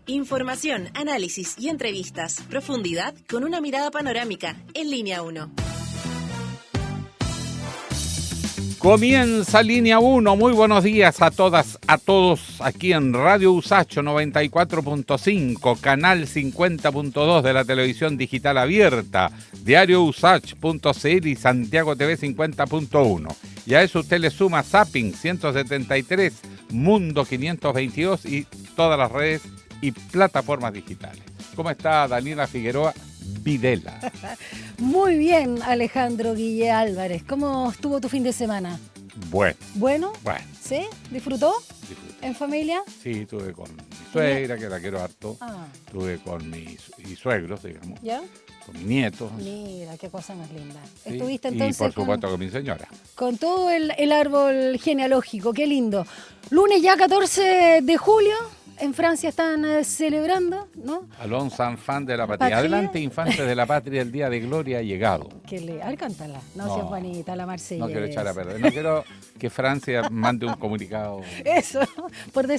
Información, análisis y entrevistas. Profundidad con una mirada panorámica. En Línea 1. Comienza Línea 1. Muy buenos días a todas, a todos aquí en Radio Usach 94.5, canal 50.2 de la televisión digital abierta, diario usach.cl y Santiago TV 50.1. Y a eso usted le suma Zapping 173, Mundo 522 y todas las redes y plataformas digitales. ¿Cómo está Daniela Figueroa Videla? Muy bien, Alejandro Guille Álvarez. ¿Cómo estuvo tu fin de semana? Bueno. ¿Bueno? Bueno. ¿Sí? ¿Disfrutó? Disfruté. ¿En familia? Sí, estuve con mi suegra, que la quiero harto. Ah. Estuve con mis suegros, digamos. ¿Ya? Con mis nietos. Mira, qué cosa más linda. Sí, Estuviste entonces y por supuesto con mi señora. con todo el árbol genealógico. Qué lindo. Lunes ya 14 de julio. En Francia están celebrando, ¿no? Alonso Enfant de la patria. ¿Patria? Adelante, infantes de la patria, el día de gloria ha llegado. A ver, cántala. No seas bonita, la Marsellesa. No quiero echar a perder. No quiero que Francia mande un comunicado. Eso,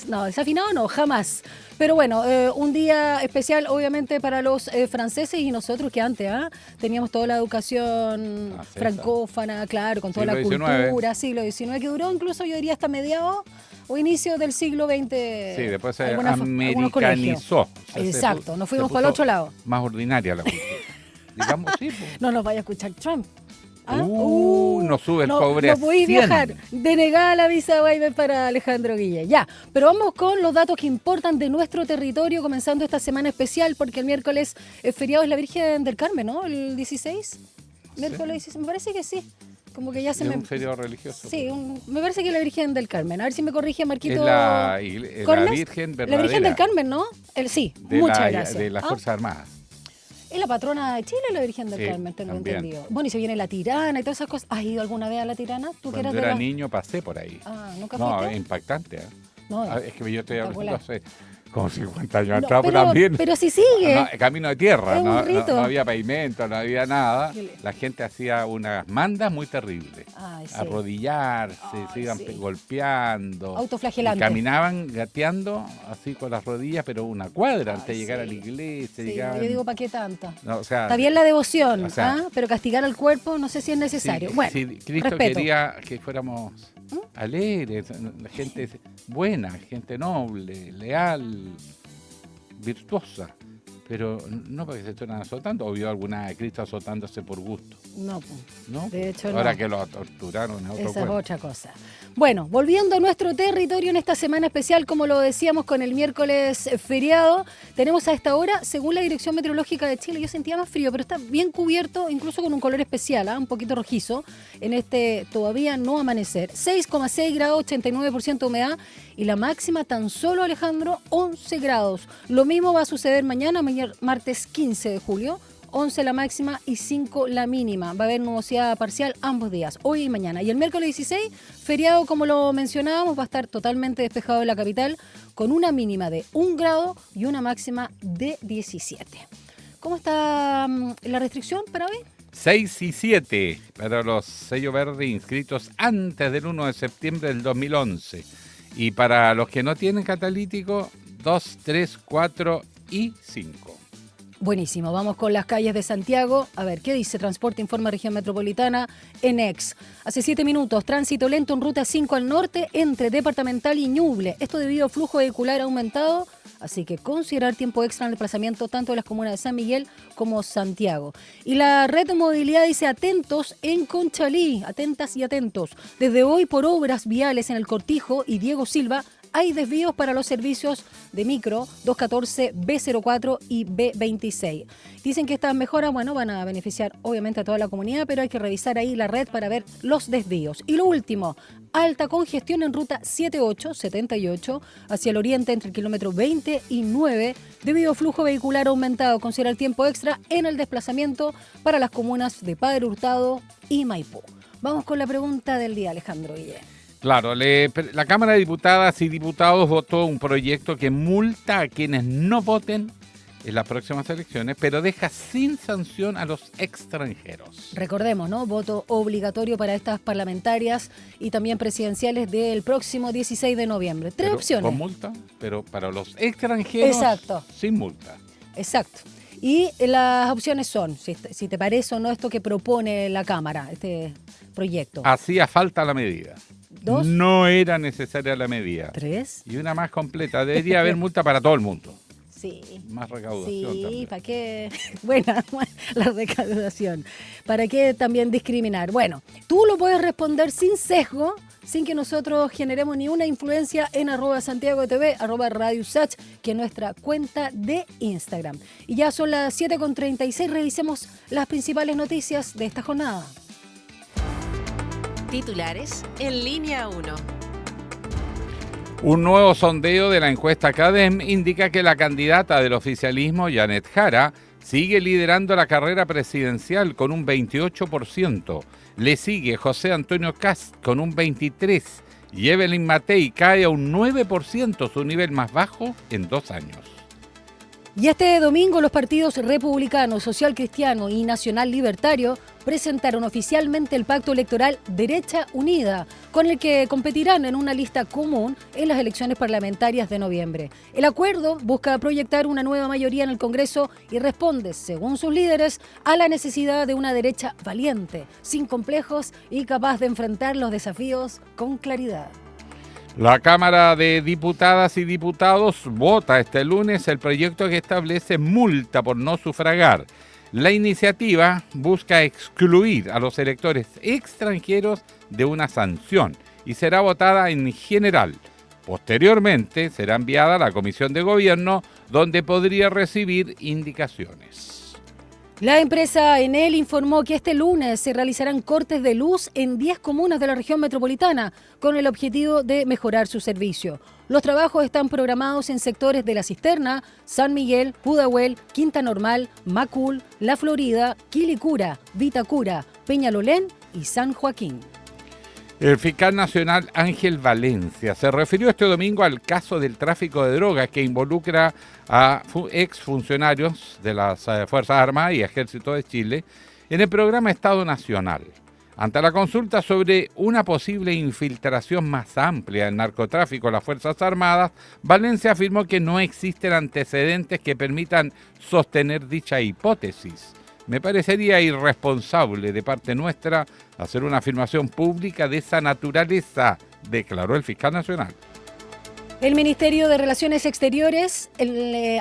no, desafinado no, jamás. Pero bueno, un día especial obviamente para los franceses y nosotros que antes teníamos toda la educación francófona, claro, con toda siglo la XIX. cultura, siglo XIX, que duró incluso yo diría hasta mediados o inicio del siglo XX. Sí, después se algunos americanizó. O sea, exacto, nos fuimos se para el puso otro lado. Más ordinaria la cultura. Digamos, sí. Pues. No nos vaya a escuchar Trump. Nos sube el cobre a No podéis 100. viajar. Denegada la visa waiver para Alejandro Guille. Ya, pero vamos con los datos que importan de nuestro territorio, comenzando esta semana especial, porque el miércoles es feriado, es la Virgen del Carmen, ¿no? El 16. Miércoles 16, me parece que sí. Como que ya se ¿Es un feriado religioso? Sí, me parece que es la Virgen del Carmen. A ver si me corrige Marquito. Es la Virgen verdadera. La Virgen del Carmen, ¿no? Sí, muchas gracias. De las Fuerzas Armadas. Es la patrona de Chile, la Virgen del Carmen, tengo entendido. Bueno, y se viene la Tirana y todas esas cosas. ¿Has ido alguna vez a la Tirana? ¿Tú Cuando que eras era niño pasé por ahí. ¿Nunca fuiste? No, es impactante. No, es que yo estoy hablando hace como 50 años atrás, pero también. Pero si sigue. No, camino de tierra, es un rito. No había pavimento, no había nada. La gente hacía unas mandas muy terribles. Sí. Arrodillarse, se iban golpeando. Autoflagelante. Y caminaban gateando así con las rodillas, pero una cuadra antes de llegar a la iglesia. Yo digo, ¿para qué tanta? No, o sea, está bien la devoción, o pero castigar al cuerpo no sé si es necesario. Sí, bueno, Cristo respeto. quería que fuéramos alegres, gente buena, gente noble, leal, virtuosa, pero no porque se estén azotando, o vio alguna de Cristo azotándose por gusto. No, ¿No? De hecho ahora no. Que lo torturaron es otro Esa cuento. es otra cosa. Bueno, volviendo a nuestro territorio en esta semana especial, como lo decíamos con el miércoles feriado, tenemos a esta hora, según la Dirección Meteorológica de Chile, yo sentía más frío, pero está bien cubierto, incluso con un color especial, un poquito rojizo, en este todavía no amanecer. 6,6 grados, 89% humedad, y la máxima tan solo, Alejandro, 11 grados. Lo mismo va a suceder mañana, martes 15 de julio, 11 la máxima y 5 la mínima. Va a haber nubosidad parcial ambos días, hoy y mañana. Y el miércoles 16, feriado como lo mencionábamos, va a estar totalmente despejado en la capital, con una mínima de 1 grado y una máxima de 17. ¿Cómo está la restricción para hoy? 6 y 7 para los sellos verdes inscritos antes del 1 de septiembre del 2011. Y para los que no tienen catalítico, 2, 3, 4 y 5. Buenísimo, vamos con las calles de Santiago. A ver, ¿qué dice Transporte Informa Región Metropolitana? ENEX. Hace 7 minutos, tránsito lento en ruta 5 al norte entre Departamental y Ñuble. Esto debido a flujo vehicular aumentado, así que considerar tiempo extra en el desplazamiento tanto de las comunas de San Miguel como Santiago. Y la red de movilidad dice atentos en Conchalí, atentas y atentos. Desde hoy por obras viales en el Cortijo y Diego Silva, hay desvíos para los servicios de micro 214, B04 y B26. Dicen que estas mejoras, van a beneficiar obviamente a toda la comunidad, pero hay que revisar ahí la red para ver los desvíos. Y lo último, alta congestión en ruta 78 hacia el oriente entre el kilómetro 20 y 9, debido a flujo vehicular aumentado. Considera el tiempo extra en el desplazamiento para las comunas de Padre Hurtado y Maipú. Vamos con la pregunta del día, Alejandro Guille. Claro, la Cámara de Diputadas y Diputados votó un proyecto que multa a quienes no voten en las próximas elecciones, pero deja sin sanción a los extranjeros. Recordemos, ¿no? Voto obligatorio para estas parlamentarias y también presidenciales del próximo 16 de noviembre. Tres opciones. Con multa, pero para los extranjeros, exacto, sin multa. Exacto. Y las opciones son, si te parece o no esto que propone la Cámara, este proyecto. Hacía falta la medida. 2. No era necesaria la medida. 3. Y una más completa. Debería haber multa para todo el mundo. Sí. Más recaudación. Sí, también. ¿para qué? Buena la recaudación. ¿Para qué también discriminar? Bueno, tú lo puedes responder sin sesgo, sin que nosotros generemos ni una influencia en @SantiagoTV, @Radio Usach, que es nuestra cuenta de Instagram. Y ya son las 7:36, revisemos las principales noticias de esta jornada. Titulares en línea 1. Un nuevo sondeo de la encuesta CADEM indica que la candidata del oficialismo, Janet Jara, sigue liderando la carrera presidencial con un 28%. Le sigue José Antonio Kast con un 23% y Evelyn Matei cae a un 9%, su nivel más bajo en 2 años. Y este domingo los partidos republicano, social cristiano y nacional libertario presentaron oficialmente el pacto electoral Derecha Unida, con el que competirán en una lista común en las elecciones parlamentarias de noviembre. El acuerdo busca proyectar una nueva mayoría en el Congreso y responde, según sus líderes, a la necesidad de una derecha valiente, sin complejos y capaz de enfrentar los desafíos con claridad. La Cámara de Diputadas y Diputados vota este lunes el proyecto que establece multa por no sufragar. La iniciativa busca excluir a los electores extranjeros de una sanción y será votada en general. Posteriormente será enviada a la Comisión de Gobierno, donde podría recibir indicaciones. La empresa Enel informó que este lunes se realizarán cortes de luz en 10 comunas de la región metropolitana con el objetivo de mejorar su servicio. Los trabajos están programados en sectores de La Cisterna, San Miguel, Pudahuel, Quinta Normal, Macul, La Florida, Quilicura, Vitacura, Peñalolén y San Joaquín. El fiscal nacional Ángel Valencia se refirió este domingo al caso del tráfico de drogas que involucra a exfuncionarios de las Fuerzas Armadas y Ejército de Chile en el programa Estado Nacional. Ante la consulta sobre una posible infiltración más amplia del narcotráfico en las Fuerzas Armadas, Valencia afirmó que no existen antecedentes que permitan sostener dicha hipótesis. Me parecería irresponsable de parte nuestra hacer una afirmación pública de esa naturaleza, declaró el fiscal nacional. El Ministerio de Relaciones Exteriores,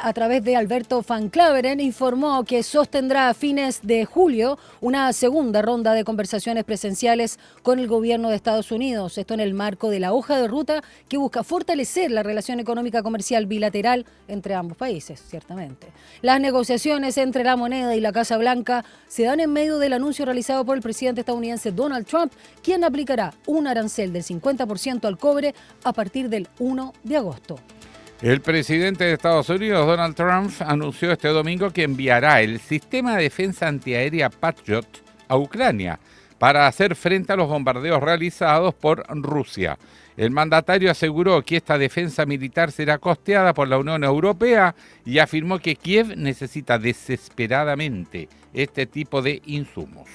a través de Alberto Van Claveren, informó que sostendrá a fines de julio una segunda ronda de conversaciones presenciales con el gobierno de Estados Unidos. Esto en el marco de la hoja de ruta que busca fortalecer la relación económica comercial bilateral entre ambos países, ciertamente. Las negociaciones entre la moneda y la Casa Blanca se dan en medio del anuncio realizado por el presidente estadounidense Donald Trump, quien aplicará un arancel del 50% al cobre a partir del 1 de agosto. El presidente de Estados Unidos, Donald Trump, anunció este domingo que enviará el sistema de defensa antiaérea Patriot a Ucrania para hacer frente a los bombardeos realizados por Rusia. El mandatario aseguró que esta defensa militar será costeada por la Unión Europea y afirmó que Kiev necesita desesperadamente este tipo de insumos.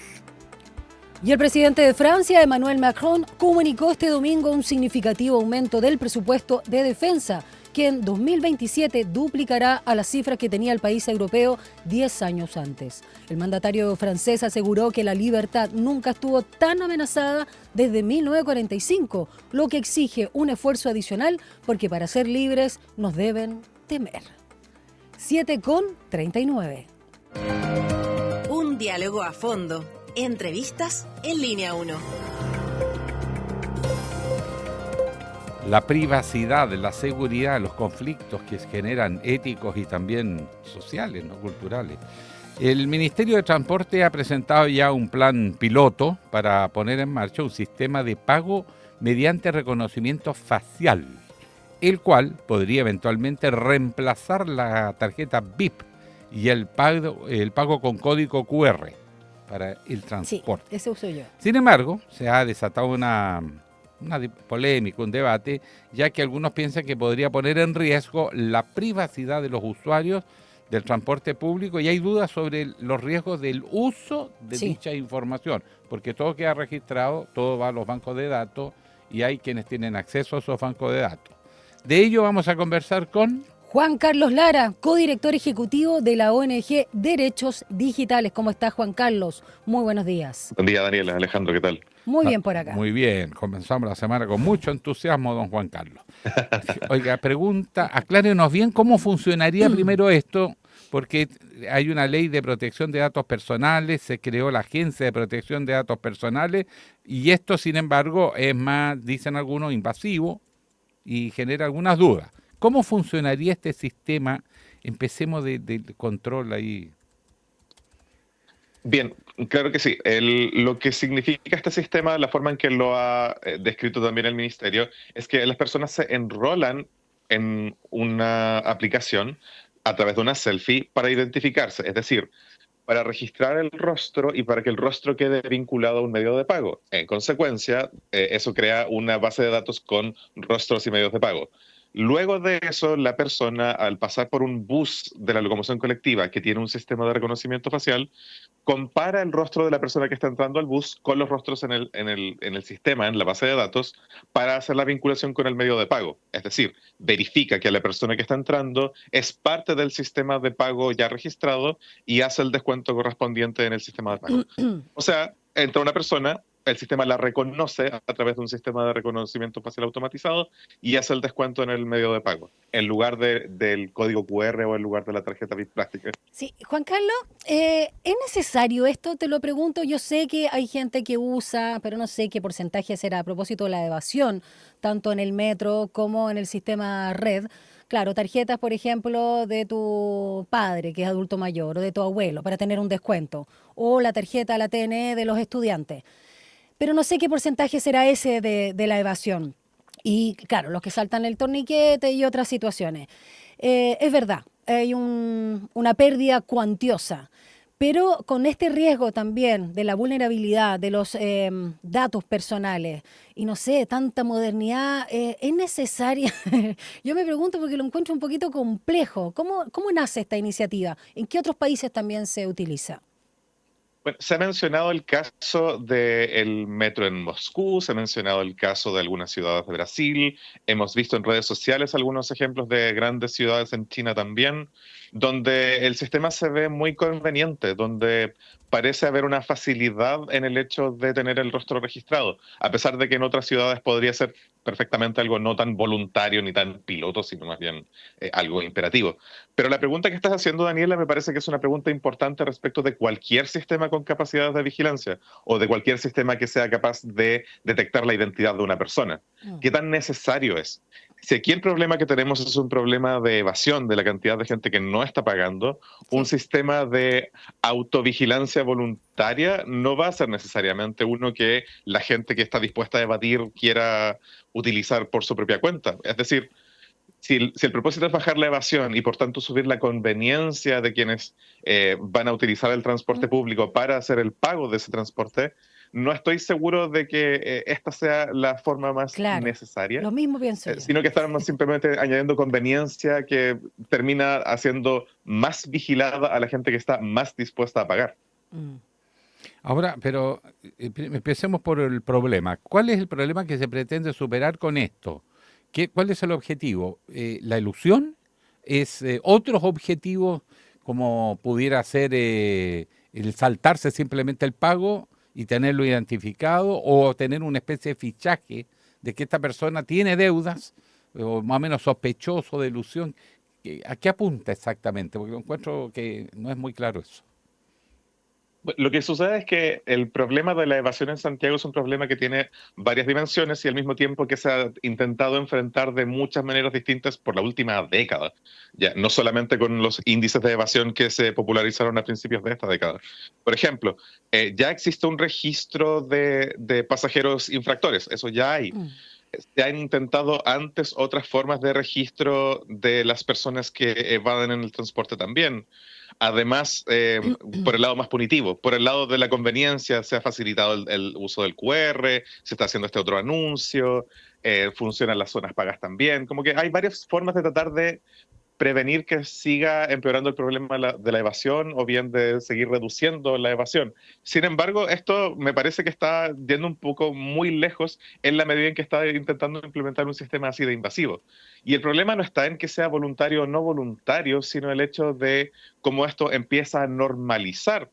Y el presidente de Francia, Emmanuel Macron, comunicó este domingo un significativo aumento del presupuesto de defensa, que en 2027 duplicará a las cifras que tenía el país europeo 10 años antes. El mandatario francés aseguró que la libertad nunca estuvo tan amenazada desde 1945, lo que exige un esfuerzo adicional porque para ser libres nos deben temer. 7:39. Un diálogo a fondo. Entrevistas en línea 1. La privacidad, la seguridad, los conflictos que se generan éticos y también sociales, no culturales. El Ministerio de Transporte ha presentado ya un plan piloto para poner en marcha un sistema de pago mediante reconocimiento facial, el cual podría eventualmente reemplazar la tarjeta VIP y el pago con código QR para el transporte. Sí, ese uso yo. Sin embargo, se ha desatado una polémica, un debate, ya que algunos piensan que podría poner en riesgo la privacidad de los usuarios del transporte público y hay dudas sobre los riesgos del uso de Sí. dicha información, porque todo queda registrado, todo va a los bancos de datos y hay quienes tienen acceso a esos bancos de datos. De ello vamos a conversar con... Juan Carlos Lara, codirector ejecutivo de la ONG Derechos Digitales. ¿Cómo está, Juan Carlos? Muy buenos días. Buen día, Daniela. Alejandro, ¿qué tal? Muy bien por acá. Muy bien, comenzamos la semana con mucho entusiasmo, don Juan Carlos. Oiga, pregunta, aclárenos bien cómo funcionaría primero esto, porque hay una ley de protección de datos personales, se creó la Agencia de Protección de Datos Personales, y esto, sin embargo, es más, dicen algunos, invasivo y genera algunas dudas. ¿Cómo funcionaría este sistema? Empecemos del control ahí. Bien, claro que sí. Lo que significa este sistema, la forma en que lo ha descrito también el Ministerio, es que las personas se enrolan en una aplicación a través de una selfie para identificarse, es decir, para registrar el rostro y para que el rostro quede vinculado a un medio de pago. En consecuencia, eso crea una base de datos con rostros y medios de pago. Luego de eso, la persona, al pasar por un bus de la locomoción colectiva que tiene un sistema de reconocimiento facial, compara el rostro de la persona que está entrando al bus con los rostros en el sistema, en la base de datos, para hacer la vinculación con el medio de pago. Es decir, verifica que la persona que está entrando es parte del sistema de pago ya registrado y hace el descuento correspondiente en el sistema de pago. O sea, entra una persona, el sistema la reconoce a través de un sistema de reconocimiento facial automatizado y hace el descuento en el medio de pago, en lugar del código QR o en lugar de la tarjeta VIP plástica. Sí, Juan Carlos, ¿es necesario esto? Te lo pregunto. Yo sé que hay gente que usa, pero no sé qué porcentaje será a propósito de la evasión, tanto en el metro como en el sistema red. Claro, tarjetas, por ejemplo, de tu padre, que es adulto mayor, o de tu abuelo, para tener un descuento, o la tarjeta, la TNE de los estudiantes. Pero no sé qué porcentaje será ese de la evasión. Y claro, los que saltan el torniquete y otras situaciones. Es verdad, hay una pérdida cuantiosa, pero con este riesgo también de la vulnerabilidad de los datos personales y no sé, tanta modernidad, ¿es necesaria? Yo me pregunto porque lo encuentro un poquito complejo. ¿Cómo nace esta iniciativa? ¿En qué otros países también se utiliza? Bueno, se ha mencionado el caso del metro en Moscú, se ha mencionado el caso de algunas ciudades de Brasil, hemos visto en redes sociales algunos ejemplos de grandes ciudades en China también, donde el sistema se ve muy conveniente, donde parece haber una facilidad en el hecho de tener el rostro registrado, a pesar de que en otras ciudades podría ser perfectamente algo no tan voluntario ni tan piloto, sino más bien algo imperativo. Pero la pregunta que estás haciendo, Daniela, me parece que es una pregunta importante respecto de cualquier sistema con capacidades de vigilancia o de cualquier sistema que sea capaz de detectar la identidad de una persona. ¿Qué tan necesario es? Si aquí el problema que tenemos es un problema de evasión de la cantidad de gente que no está pagando, un sistema de autovigilancia voluntaria no va a ser necesariamente uno que la gente que está dispuesta a evadir quiera utilizar por su propia cuenta. Es decir, si el propósito es bajar la evasión y por tanto subir la conveniencia de quienes van a utilizar el transporte público para hacer el pago de ese transporte, no estoy seguro de que esta sea la forma más necesaria. Lo mismo pienso yo. Sino que estamos simplemente añadiendo conveniencia que termina haciendo más vigilada a la gente que está más dispuesta a pagar. Ahora, pero empecemos por el problema. ¿Cuál es el problema que se pretende superar con esto? ¿Cuál es el objetivo? ¿La ilusión? ¿Es otros objetivos como pudiera ser el saltarse simplemente el pago y tenerlo identificado o tener una especie de fichaje de que esta persona tiene deudas o más o menos sospechoso de ilusión? ¿A qué apunta exactamente? Porque encuentro que no es muy claro eso. Lo que sucede es que el problema de la evasión en Santiago es un problema que tiene varias dimensiones y al mismo tiempo que se ha intentado enfrentar de muchas maneras distintas por la última década. Ya, no solamente con los índices de evasión que se popularizaron a principios de esta década. Por ejemplo, ya existe un registro de pasajeros infractores, eso ya hay. Se han intentado antes otras formas de registro de las personas que evaden en el transporte también. Además, por el lado más punitivo, por el lado de la conveniencia, se ha facilitado el uso del QR, se está haciendo este otro anuncio, funcionan las zonas pagas también. Como que hay varias formas de tratar de prevenir que siga empeorando el problema de la evasión o bien de seguir reduciendo la evasión. Sin embargo, esto me parece que está yendo un poco muy lejos en la medida en que está intentando implementar un sistema así de invasivo. Y el problema no está en que sea voluntario o no voluntario, sino el hecho de cómo esto empieza a normalizar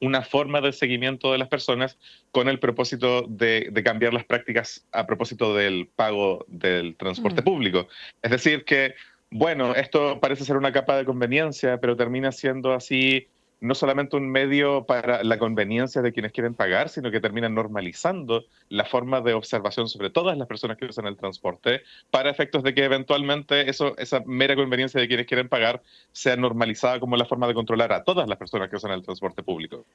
una forma de seguimiento de las personas con el propósito de cambiar las prácticas a propósito del pago del transporte público. Es decir, que, bueno, esto parece ser una capa de conveniencia, pero termina siendo así no solamente un medio para la conveniencia de quienes quieren pagar, sino que termina normalizando la forma de observación sobre todas las personas que usan el transporte, para efectos de que eventualmente esa mera conveniencia de quienes quieren pagar sea normalizada como la forma de controlar a todas las personas que usan el transporte público.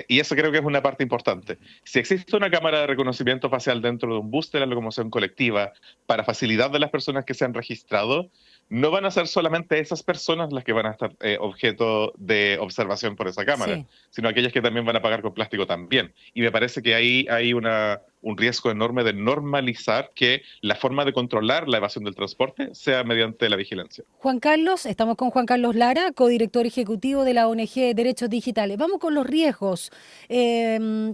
Y eso creo que es una parte importante. Si existe una cámara de reconocimiento facial dentro de un bus de la locomoción colectiva para facilidad de las personas que se han registrado, no van a ser solamente esas personas las que van a estar objeto de observación por esa cámara, sino aquellas que también van a pagar con plástico también. Y me parece que ahí hay un riesgo enorme de normalizar que la forma de controlar la evasión del transporte sea mediante la vigilancia. Juan Carlos, estamos con Juan Carlos Lara, codirector ejecutivo de la ONG Derechos Digitales. Vamos con los riesgos,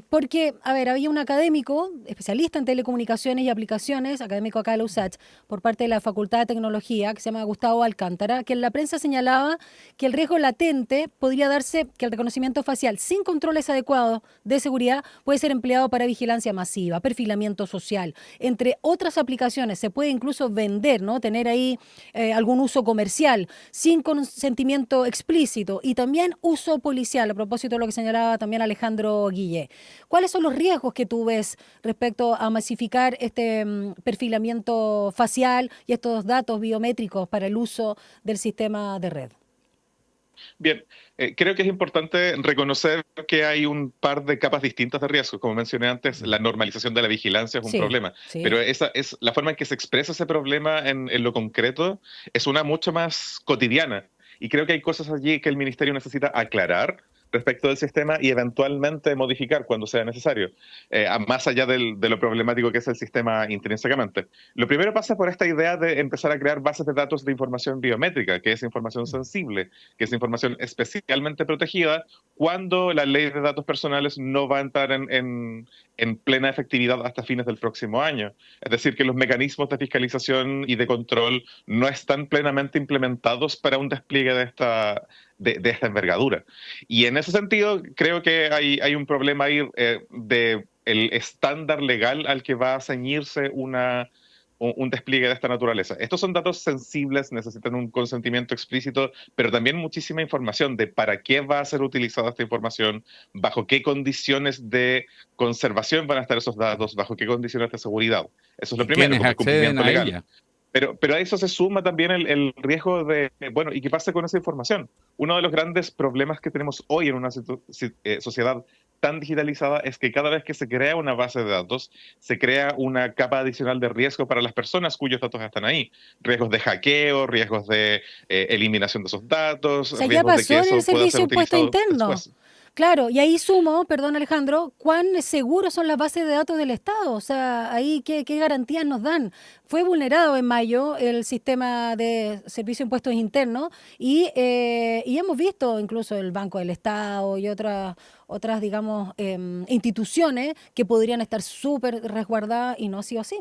porque, a ver, había un académico, especialista en telecomunicaciones y aplicaciones, académico acá de la USACH, por parte de la Facultad de Tecnología, que se llama Gustavo Alcántara, que en la prensa señalaba que el riesgo latente podría darse que el reconocimiento facial sin controles adecuados de seguridad puede ser empleado para vigilancia masiva, perfilamiento social, entre otras aplicaciones. Se puede incluso vender, ¿no? Tener ahí algún uso comercial sin consentimiento explícito y también uso policial, a propósito de lo que señalaba también Alejandro Guillé. ¿Cuáles son los riesgos que tú ves respecto a masificar este perfilamiento facial y estos datos biométricos para el uso del sistema de red? Bien, creo que es importante reconocer que hay un par de capas distintas de riesgo. Como mencioné antes, la normalización de la vigilancia es un problema, pero esa es la forma en que se expresa ese problema en lo concreto, es una mucho más cotidiana. Y creo que hay cosas allí que el Ministerio necesita aclarar respecto del sistema y eventualmente modificar cuando sea necesario, más allá de lo problemático que es el sistema intrínsecamente. Lo primero pasa por esta idea de empezar a crear bases de datos de información biométrica, que es información sensible, que es información especialmente protegida, cuando la ley de datos personales no va a entrar en plena efectividad hasta fines del próximo año. Es decir, que los mecanismos de fiscalización y de control no están plenamente implementados para un despliegue de esta envergadura. Y en ese sentido, creo que hay un problema ahí de el estándar legal al que va a ceñirse un despliegue de esta naturaleza. Estos son datos sensibles, necesitan un consentimiento explícito, pero también muchísima información de para qué va a ser utilizada esta información, bajo qué condiciones de conservación van a estar esos datos, bajo qué condiciones de seguridad. Eso es lo primero, como el cumplimiento legal. Ella? Pero a eso se suma también el riesgo de, bueno, ¿y qué pasa con esa información? Uno de los grandes problemas que tenemos hoy en una sociedad tan digitalizada es que cada vez que se crea una base de datos, se crea una capa adicional de riesgo para las personas cuyos datos están ahí. Riesgos de hackeo, riesgos de eliminación de esos datos, o sea, riesgos ya pasó de que eso en el pueda ser servicio impuesto utilizado interno. después. Claro, y ahí sumo, perdón Alejandro, ¿cuán seguros son las bases de datos del Estado? O sea, ahí qué garantías nos dan. Fue vulnerado en mayo el sistema de servicio de impuestos internos y hemos visto incluso el Banco del Estado y otras digamos, instituciones que podrían estar súper resguardadas y no ha sido así.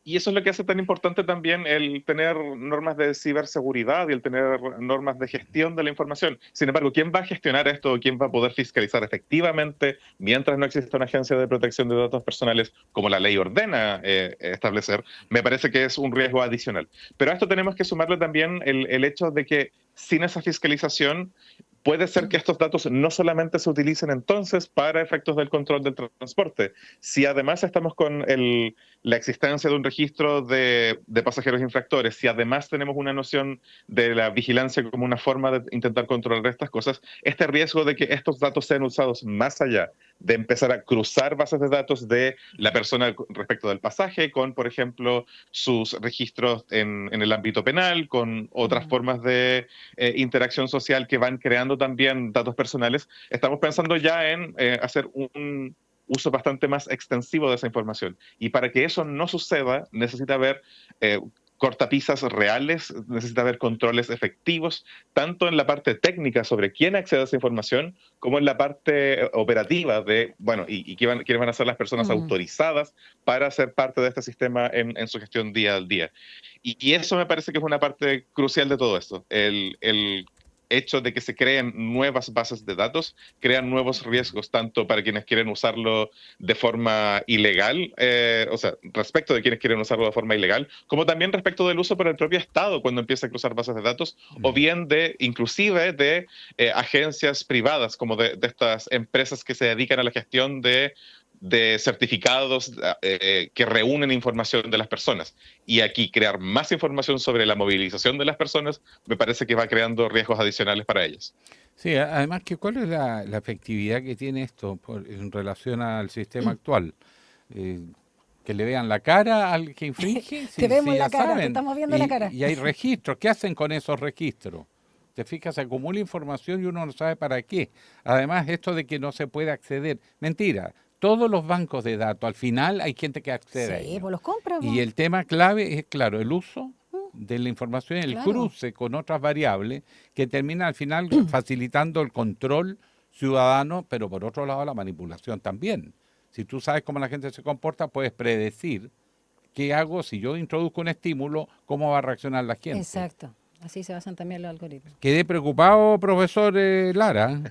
Y eso es lo que hace tan importante también el tener normas de ciberseguridad y el tener normas de gestión de la información. Sin embargo, ¿quién va a gestionar esto? ¿Quién va a poder fiscalizar efectivamente mientras no exista una agencia de protección de datos personales como la ley ordena establecer? Me parece que es un riesgo adicional. Pero a esto tenemos que sumarle también el hecho de que sin esa fiscalización puede ser que estos datos no solamente se utilicen entonces para efectos del control del transporte. Si además estamos con la existencia de un registro de pasajeros infractores, si además tenemos una noción de la vigilancia como una forma de intentar controlar estas cosas, este riesgo de que estos datos sean usados más allá de empezar a cruzar bases de datos de la persona respecto del pasaje, con, por ejemplo, sus registros en el ámbito penal, con otras formas de interacción social que van creando también datos personales, estamos pensando ya en hacer un uso bastante más extensivo de esa información. Y para que eso no suceda, necesita haber cortapisas reales, necesita haber controles efectivos, tanto en la parte técnica sobre quién accede a esa información, como en la parte operativa de, bueno, y quiénes van a ser las personas autorizadas para ser parte de este sistema en su gestión día al día. Y eso me parece que es una parte crucial de todo esto. El hecho de que se creen nuevas bases de datos, crean nuevos riesgos, tanto para quienes quieren usarlo de forma ilegal, o sea, respecto de quienes quieren usarlo de forma ilegal, como también respecto del uso por el propio Estado cuando empieza a cruzar bases de datos, o bien inclusive de agencias privadas, como de estas empresas que se dedican a la gestión de certificados que reúnen información de las personas. Y aquí crear más información sobre la movilización de las personas me parece que va creando riesgos adicionales para ellas. Sí, además, ¿cuál es la efectividad que tiene esto en relación al sistema actual? Que le vean la cara al que infringe. Te vemos la cara, saben. te estamos viendo la cara. Y hay registros. ¿Qué hacen con esos registros? Te fijas, se acumula información y uno no sabe para qué. Además, esto de que no se puede acceder. Mentira. Todos los bancos de datos, al final hay gente que accede a ellos. Sí, pues los compra. Y el tema clave es, claro, el uso de la información, el cruce con otras variables que termina al final facilitando el control ciudadano, pero por otro lado la manipulación también. Si tú sabes cómo la gente se comporta, puedes predecir qué hago si yo introduzco un estímulo, cómo va a reaccionar la gente. Exacto. Así se basan también los algoritmos. Quedé preocupado, profesor Lara.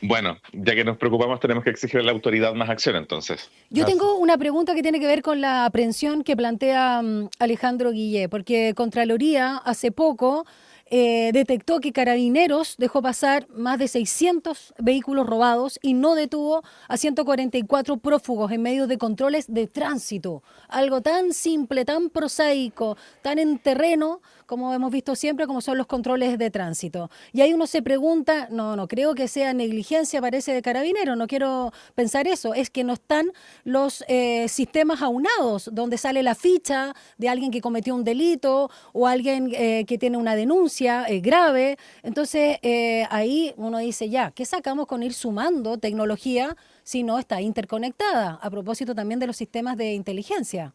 Bueno, ya que nos preocupamos, tenemos que exigir a la autoridad más acción, entonces. Yo tengo una pregunta que tiene que ver con la aprehensión que plantea Alejandro Guillé, porque Contraloría hace poco detectó que Carabineros dejó pasar más de 600 vehículos robados y no detuvo a 144 prófugos en medio de controles de tránsito. Algo tan simple, tan prosaico, tan en terreno, como hemos visto siempre, como son los controles de tránsito. Y ahí uno se pregunta, no creo que sea negligencia, parece, de Carabineros, no quiero pensar eso, es que no están los sistemas aunados, donde sale la ficha de alguien que cometió un delito o alguien que tiene una denuncia grave. Entonces, ahí uno dice, ya, ¿qué sacamos con ir sumando tecnología si no está interconectada? A propósito también de los sistemas de inteligencia.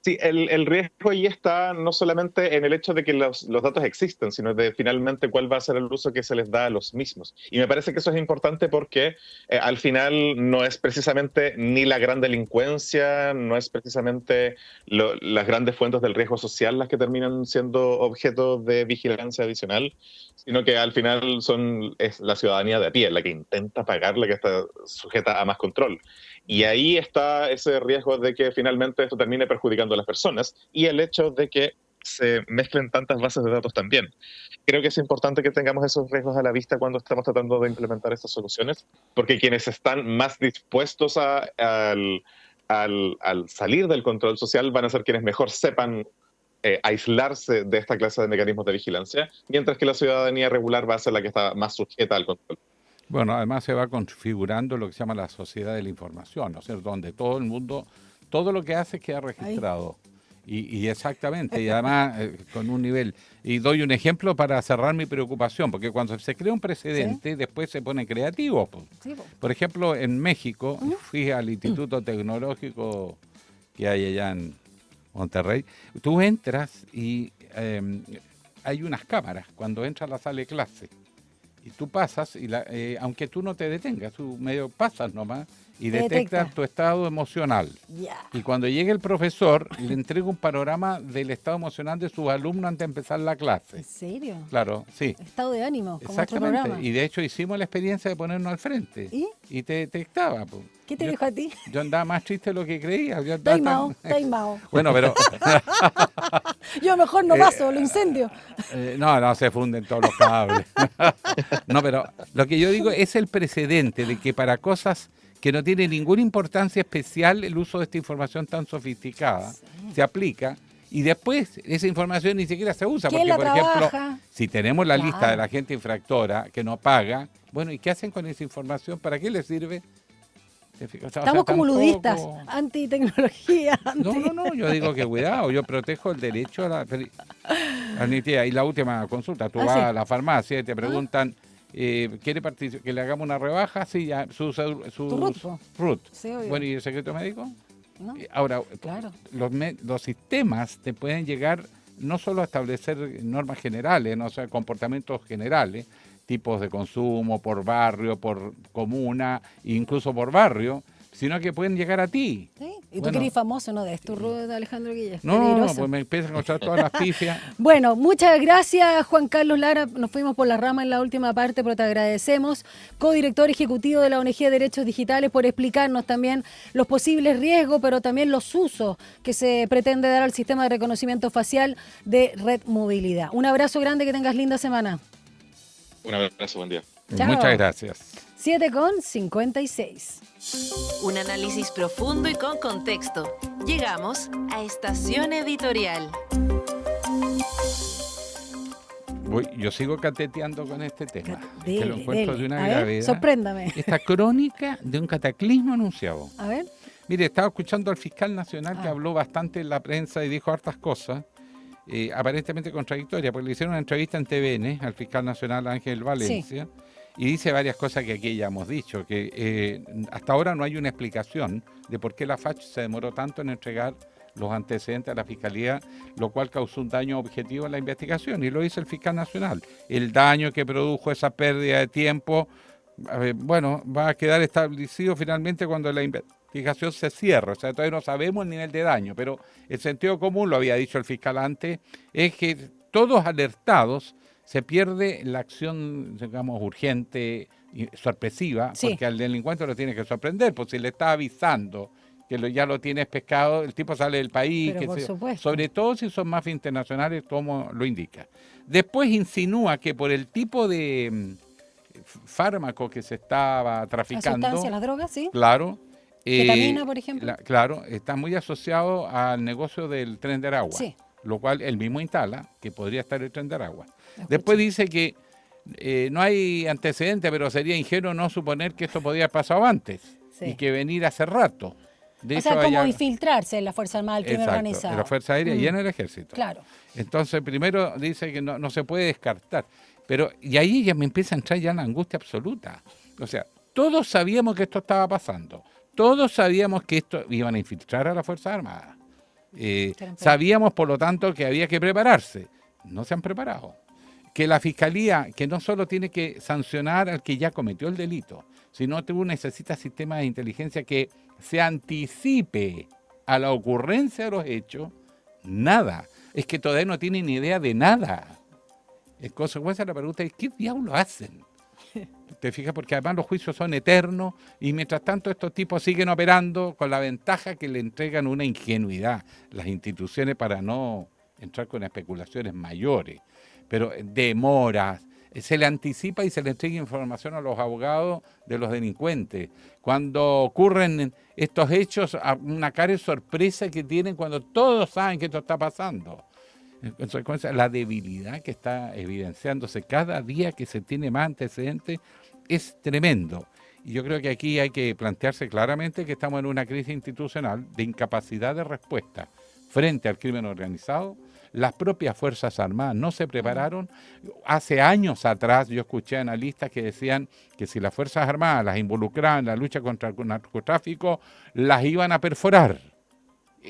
Sí, el riesgo ahí está no solamente en el hecho de que los datos existen, sino de finalmente cuál va a ser el uso que se les da a los mismos. Y me parece que eso es importante porque al final no es precisamente ni la gran delincuencia, no es precisamente las grandes fuentes del riesgo social las que terminan siendo objeto de vigilancia adicional, sino que al final es la ciudadanía de a pie la que intenta pagar, la que está sujeta a más control. Y ahí está ese riesgo de que finalmente esto termine perjudicando a las personas y el hecho de que se mezclen tantas bases de datos también. Creo que es importante que tengamos esos riesgos a la vista cuando estamos tratando de implementar estas soluciones, porque quienes están más dispuestos al salir del control social van a ser quienes mejor sepan aislarse de esta clase de mecanismos de vigilancia, mientras que la ciudadanía regular va a ser la que está más sujeta al control. Bueno, además se va configurando lo que se llama la sociedad de la información, ¿no es cierto? Donde todo el mundo, todo lo que hace queda registrado. Y exactamente, y además con un nivel. Y doy un ejemplo para cerrar mi preocupación, porque cuando se crea un precedente, después se pone creativo. Pues. Sí, pues. Por ejemplo, en México, fui al Instituto Tecnológico que hay allá en Monterrey. Tú entras y hay unas cámaras cuando entras a la sala de clase. Y tú pasas, y aunque tú no te detengas, tú medio pasas nomás y detectas tu estado emocional. Yeah. Y cuando llegue el profesor, le entrega un panorama del estado emocional de sus alumnos antes de empezar la clase. ¿En serio? Claro, sí. Estado de ánimo, como otro programa. programa. Y de hecho hicimos la experiencia de ponernos al frente. Y te detectaba. Pues. ¿Qué te dijo a ti? Yo andaba más triste de lo que creía. Taimao. Bueno, pero... Yo mejor no paso, lo incendio. No, se funden todos los cables. No, pero lo que yo digo es el precedente de que para cosas que no tienen ninguna importancia especial el uso de esta información tan sofisticada se aplica y después esa información ni siquiera se usa. Porque, por ejemplo, si tenemos la lista de la gente infractora que no paga, bueno, ¿y qué hacen con esa información? ¿Para qué les sirve? Estamos como ludistas, antitecnología. No, yo digo que cuidado, yo protejo el derecho a la nitidez. Y la última consulta, tú vas a la farmacia y te preguntan, ¿quiere que le hagamos una rebaja? Sí, ya, su RUT. Sí, bueno, ¿y el secreto médico? ¿no? Ahora, Claro. los sistemas te pueden llegar no solo a establecer normas generales, no, o sea, comportamientos generales, tipos de consumo por barrio, por comuna, incluso por barrio, sino que pueden llegar a ti. ¿Sí? Y tú Bueno. querés famoso, ¿no? De Esturro de Alejandro Guille. No, Peligroso. pues me empiezan a encontrar todas las pifias. Bueno, muchas gracias Juan Carlos Lara, nos fuimos por la rama en la última parte, pero te agradecemos, codirector ejecutivo de la ONG Derechos Digitales, por explicarnos también los posibles riesgos, pero también los usos que se pretende dar al sistema de reconocimiento facial de Red Movilidad. Un abrazo grande, que tengas linda semana. Un abrazo, buen día. Chao. Muchas gracias. 7:56. Un análisis profundo y con contexto. Llegamos a Estación Editorial. Yo sigo cateteando con este tema, Dele, que lo encuentro dele. de una A ver, gravedad. sorpréndame. Esta crónica de un cataclismo anunciado. A ver. Mire, estaba escuchando al fiscal nacional que habló bastante en la prensa y dijo hartas cosas, aparentemente contradictorias, porque le hicieron una entrevista en TVN al fiscal nacional Ángel Valencia, y dice varias cosas que aquí ya hemos dicho, que hasta ahora no hay una explicación de por qué la FACH se demoró tanto en entregar los antecedentes a la Fiscalía, lo cual causó un daño objetivo en la investigación, y lo dice el fiscal nacional. El daño que produjo esa pérdida de tiempo, bueno, va a quedar establecido finalmente cuando la investigación se cierre. O sea, todavía no sabemos el nivel de daño, pero el sentido común, lo había dicho el fiscal antes, es que todos alertados se pierde la acción, digamos, urgente y sorpresiva, porque al delincuente lo tiene que sorprender, pues si le está avisando que ya lo tienes pescado, el tipo sale del país, Pero por supuesto. sobre todo si son mafias internacionales, como lo indica. Después insinúa que por el tipo de fármaco que se estaba traficando, La sustancia, las drogas, sí. claro, Ketamina, por ejemplo. Claro, está muy asociado al negocio del Tren de Aragua, Sí. lo cual él mismo instala que podría estar el Tren de Aragua. Después dice que no hay antecedentes, pero sería ingenuo no suponer que esto podía haber pasado antes y que venir hace rato. De O sea, hecho, como allá- infiltrarse en la Fuerza Armada del crimen Exacto, organizado. en la Fuerza Aérea y en el Ejército. Claro. Entonces, primero dice que no se puede descartar. Pero, y ahí ya me empieza a entrar ya la angustia absoluta. O sea, todos sabíamos que esto estaba pasando. Todos sabíamos que esto iban a infiltrar a la Fuerza Armada. Sabíamos, por lo tanto, que había que prepararse. No se han preparado. Que la Fiscalía, que no solo tiene que sancionar al que ya cometió el delito, sino que necesita sistemas de inteligencia que se anticipe a la ocurrencia de los hechos, nada. Es que todavía no tienen ni idea de nada. En consecuencia, la pregunta es, ¿qué diablos hacen? ¿Te fijas? Porque además los juicios son eternos y mientras tanto estos tipos siguen operando con la ventaja que le entregan una ingenuidad las instituciones para no entrar con especulaciones mayores. Pero demoras, se le anticipa y se le entrega información a los abogados de los delincuentes. Cuando ocurren estos hechos, una cara de sorpresa que tienen cuando todos saben que esto está pasando. En consecuencia, la debilidad que está evidenciándose cada día que se tiene más antecedentes es tremendo. Y yo creo que aquí hay que plantearse claramente que estamos en una crisis institucional de incapacidad de respuesta frente al crimen organizado. Las propias Fuerzas Armadas no se prepararon. Hace años atrás yo escuché analistas que decían que si las Fuerzas Armadas las involucraban en la lucha contra el narcotráfico, las iban a perforar.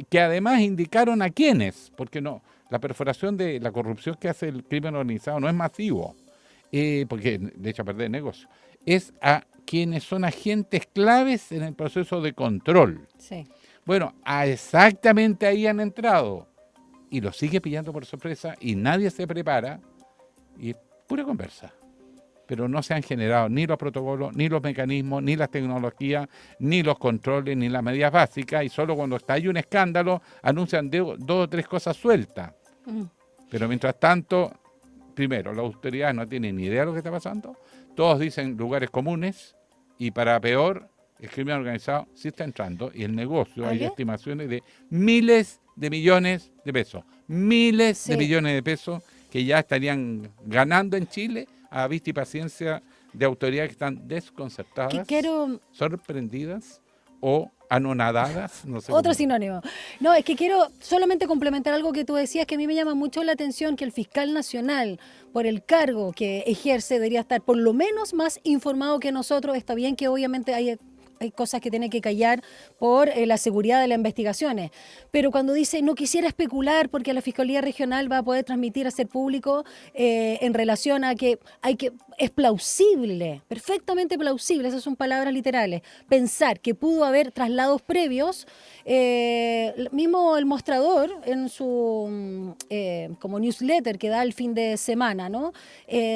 Que además indicaron a quiénes, porque no, la perforación de la corrupción que hace el crimen organizado no es masivo, porque de hecho a perder el negocio, es a quienes son agentes claves en el proceso de control. Sí. Bueno, exactamente ahí han entrado y los sigue pillando por sorpresa y nadie se prepara y es pura conversa. Pero no se han generado ni los protocolos, ni los mecanismos, ni las tecnologías, ni los controles, ni las medidas básicas y solo cuando está ahí un escándalo anuncian dos o tres cosas sueltas. Pero mientras tanto, primero, las autoridades no tienen ni idea de lo que está pasando, todos dicen lugares comunes y para peor, el crimen organizado sí está entrando y el negocio, hay estimaciones de miles de millones de pesos, miles de millones de pesos que ya estarían ganando en Chile a vista y paciencia de autoridades que están desconcertadas, sorprendidas o anonadadas. No sé Otro cómo. sinónimo. No, es que quiero solamente complementar algo que tú decías, que a mí me llama mucho la atención, que el fiscal nacional, por el cargo que ejerce, debería estar por lo menos más informado que nosotros. Está bien que obviamente hay hay cosas que tiene que callar por la seguridad de las investigaciones. Pero cuando dice no quisiera especular porque la Fiscalía Regional va a poder transmitir, hacer público en relación a que es plausible, perfectamente plausible, esas son palabras literales, pensar que pudo haber traslados previos. Mismo el Mostrador en su como newsletter que da el fin de semana, ¿no?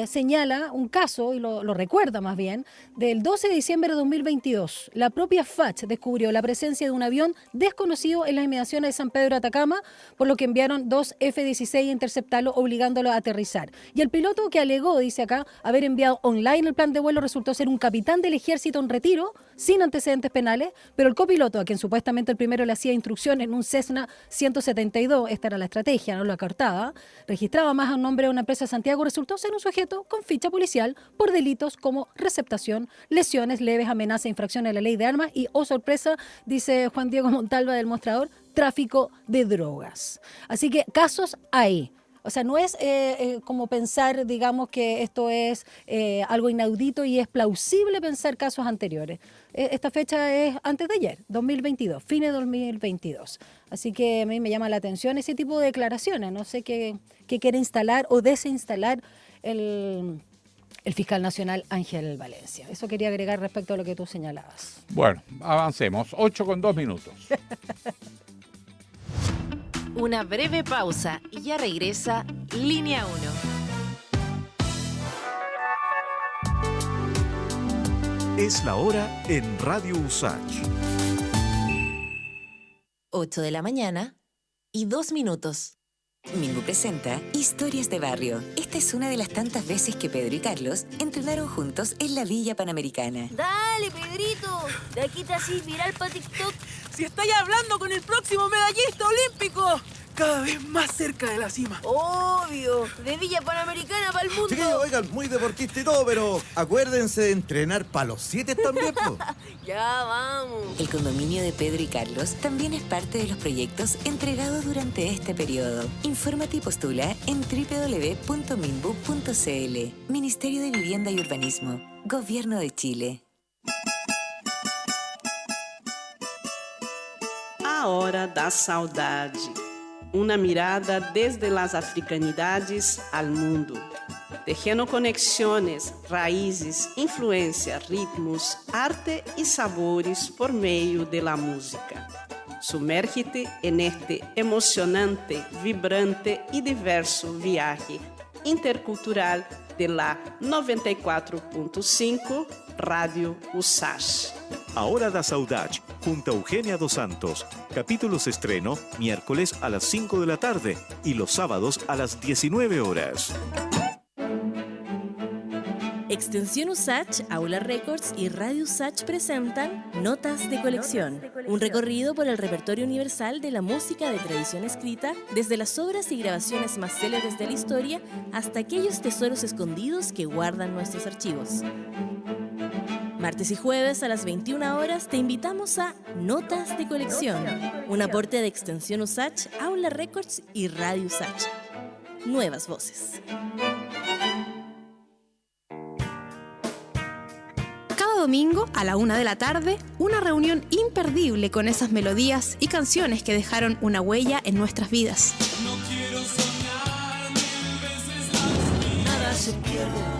Señala un caso, y lo recuerda más bien, del 12 de diciembre de 2022. La propia FACH descubrió la presencia de un avión desconocido en las inmediaciones de San Pedro de Atacama, por lo que enviaron 2 F-16 a interceptarlo, obligándolo a aterrizar. Y el piloto que alegó, dice acá, haber enviado online el plan de vuelo resultó ser un capitán del ejército en retiro, sin antecedentes penales, pero el copiloto, a quien supuestamente el primero le hacía instrucción en un Cessna 172, esta era la estrategia, no la cartada, registraba más a un nombre de una empresa de Santiago, resultó ser un sujeto con ficha policial por delitos como receptación, lesiones leves, amenaza, infracción a la ley de armas y, oh sorpresa, dice Juan Diego Montalva del Mostrador, tráfico de drogas. Así que casos hay. O sea, no es como pensar, digamos, que esto es algo inaudito y es plausible pensar casos anteriores. Esta fecha es antes de ayer, 2022, fines de 2022. Así que a mí me llama la atención ese tipo de declaraciones. No sé qué quiere instalar o desinstalar el fiscal nacional Ángel Valencia. Eso quería agregar respecto a lo que tú señalabas. Bueno, avancemos. 8:02. Una breve pausa y ya regresa Línea 1. Es la hora en Radio Usach. 8 de la mañana y 2 minutos. Mingu presenta Historias de Barrio. Esta es una de las tantas veces que Pedro y Carlos entrenaron juntos en la Villa Panamericana. Dale, Pedrito, de aquí te haces viral para TikTok. Si estáis hablando con el próximo medallista olímpico, cada vez más cerca de la cima. Obvio, de Villa Panamericana para el mundo. Sí, oigan, muy deportista y todo, pero acuérdense de entrenar para los 7 también, po. Ya vamos. El condominio de Pedro y Carlos también es parte de los proyectos entregados durante este periodo. Infórmate y postula en www.minbu.cl. Ministerio de Vivienda y Urbanismo. Gobierno de Chile. A Hora da Saudade. Uma mirada desde las africanidades al mundo, tejendo conexiones, raízes, influência, ritmos, arte y sabores por meio de la música. Sumérgete en este emocionante, vibrante y diverso viaje intercultural de la 94.5 Radio Usach. A Hora da Saudade, junto a Eugenia Dos Santos. Capítulos estreno miércoles a las 5 de la tarde y los sábados a las 19 horas. Extensión Usach, Aula Records y Radio Usach presentan Notas de Colección, un recorrido por el repertorio universal de la música de tradición escrita, desde las obras y grabaciones más célebres de la historia hasta aquellos tesoros escondidos que guardan nuestros archivos. Martes y jueves a las 21 horas te invitamos a Notas de Colección, un aporte de Extensión Usach, Aula Records y Radio Usach. Nuevas voces. Cada domingo a la 1 de la tarde, una reunión imperdible con esas melodías y canciones que dejaron una huella en nuestras vidas. No quiero soñar 1000 veces la nada se pierde.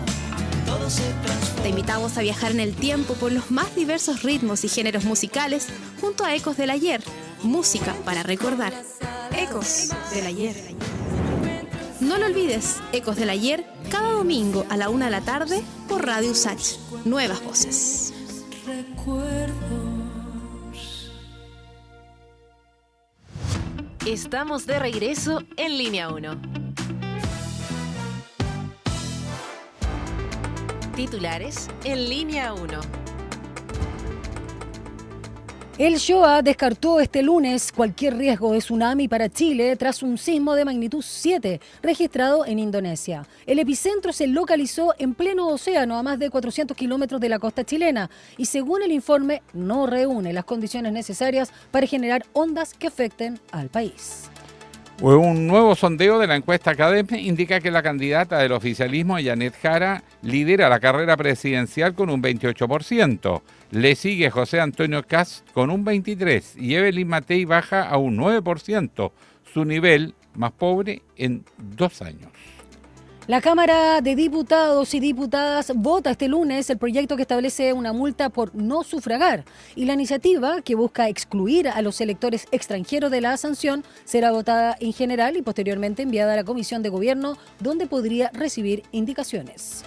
Te invitamos a viajar en el tiempo por los más diversos ritmos y géneros musicales junto a Ecos del Ayer, música para recordar. Ecos del Ayer. No lo olvides, Ecos del Ayer, cada domingo a la 1 de la tarde por Radio Usach. Nuevas voces. Estamos de regreso en Línea 1. Titulares en Línea 1. El SHOA descartó este lunes cualquier riesgo de tsunami para Chile tras un sismo de magnitud 7 registrado en Indonesia. El epicentro se localizó en pleno océano a más de 400 kilómetros de la costa chilena y, según el informe, no reúne las condiciones necesarias para generar ondas que afecten al país. Un nuevo sondeo de la encuesta Academia indica que la candidata del oficialismo, Janet Jara, lidera la carrera presidencial con un 28%. Le sigue José Antonio Kast con un 23% y Evelyn Matei baja a un 9%, su nivel más pobre en 2 años. La Cámara de Diputados y Diputadas vota este lunes el proyecto que establece una multa por no sufragar y la iniciativa, que busca excluir a los electores extranjeros de la sanción, será votada en general y posteriormente enviada a la Comisión de Gobierno, donde podría recibir indicaciones.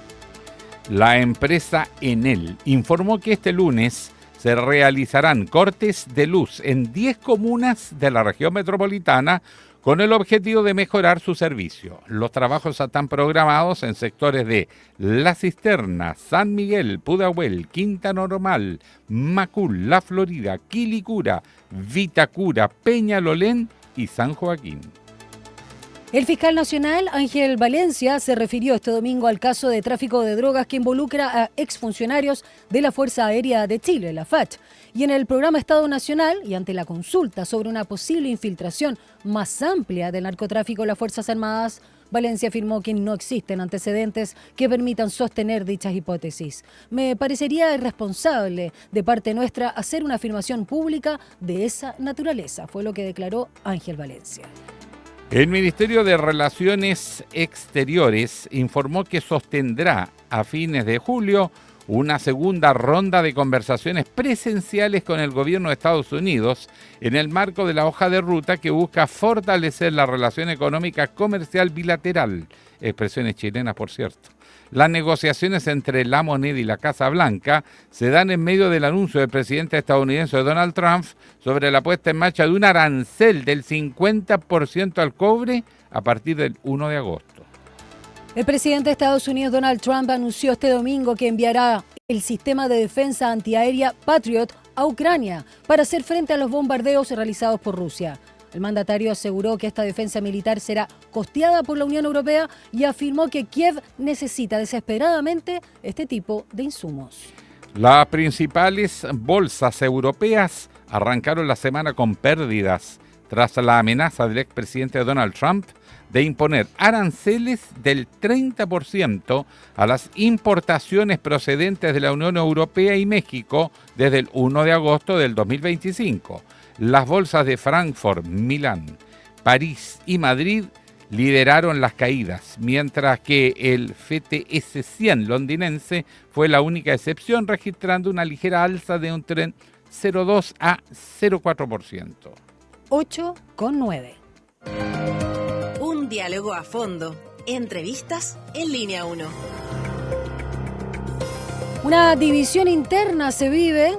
La empresa Enel informó que este lunes se realizarán cortes de luz en 10 comunas de la región metropolitana con el objetivo de mejorar su servicio. Los trabajos están programados en sectores de La Cisterna, San Miguel, Pudahuel, Quinta Normal, Macul, La Florida, Quilicura, Vitacura, Peñalolén y San Joaquín. El fiscal nacional Ángel Valencia se refirió este domingo al caso de tráfico de drogas que involucra a exfuncionarios de la Fuerza Aérea de Chile, la FACH. Y en el programa Estado Nacional, y ante la consulta sobre una posible infiltración más amplia del narcotráfico en las Fuerzas Armadas, Valencia afirmó que no existen antecedentes que permitan sostener dichas hipótesis. Me parecería irresponsable de parte nuestra hacer una afirmación pública de esa naturaleza, fue lo que declaró Ángel Valencia. El Ministerio de Relaciones Exteriores informó que sostendrá a fines de julio una segunda ronda de conversaciones presenciales con el gobierno de Estados Unidos en el marco de la hoja de ruta que busca fortalecer la relación económica comercial bilateral, expresiones chilenas por cierto. Las negociaciones entre la moneda y la Casa Blanca se dan en medio del anuncio del presidente estadounidense Donald Trump sobre la puesta en marcha de un arancel del 50% al cobre a partir del 1 de agosto. El presidente de Estados Unidos, Donald Trump, anunció este domingo que enviará el sistema de defensa antiaérea Patriot a Ucrania para hacer frente a los bombardeos realizados por Rusia. El mandatario aseguró que esta defensa militar será costeada por la Unión Europea y afirmó que Kiev necesita desesperadamente este tipo de insumos. Las principales bolsas europeas arrancaron la semana con pérdidas tras la amenaza del expresidente Donald Trump de imponer aranceles del 30% a las importaciones procedentes de la Unión Europea y México desde el 1 de agosto del 2025. Las bolsas de Frankfurt, Milán, París y Madrid lideraron las caídas, mientras que el FTSE 100 londinense fue la única excepción, registrando una ligera alza de un 0,2 a 0,4%. 8,9. Un diálogo a fondo. Entrevistas en Línea 1. Una división interna se vive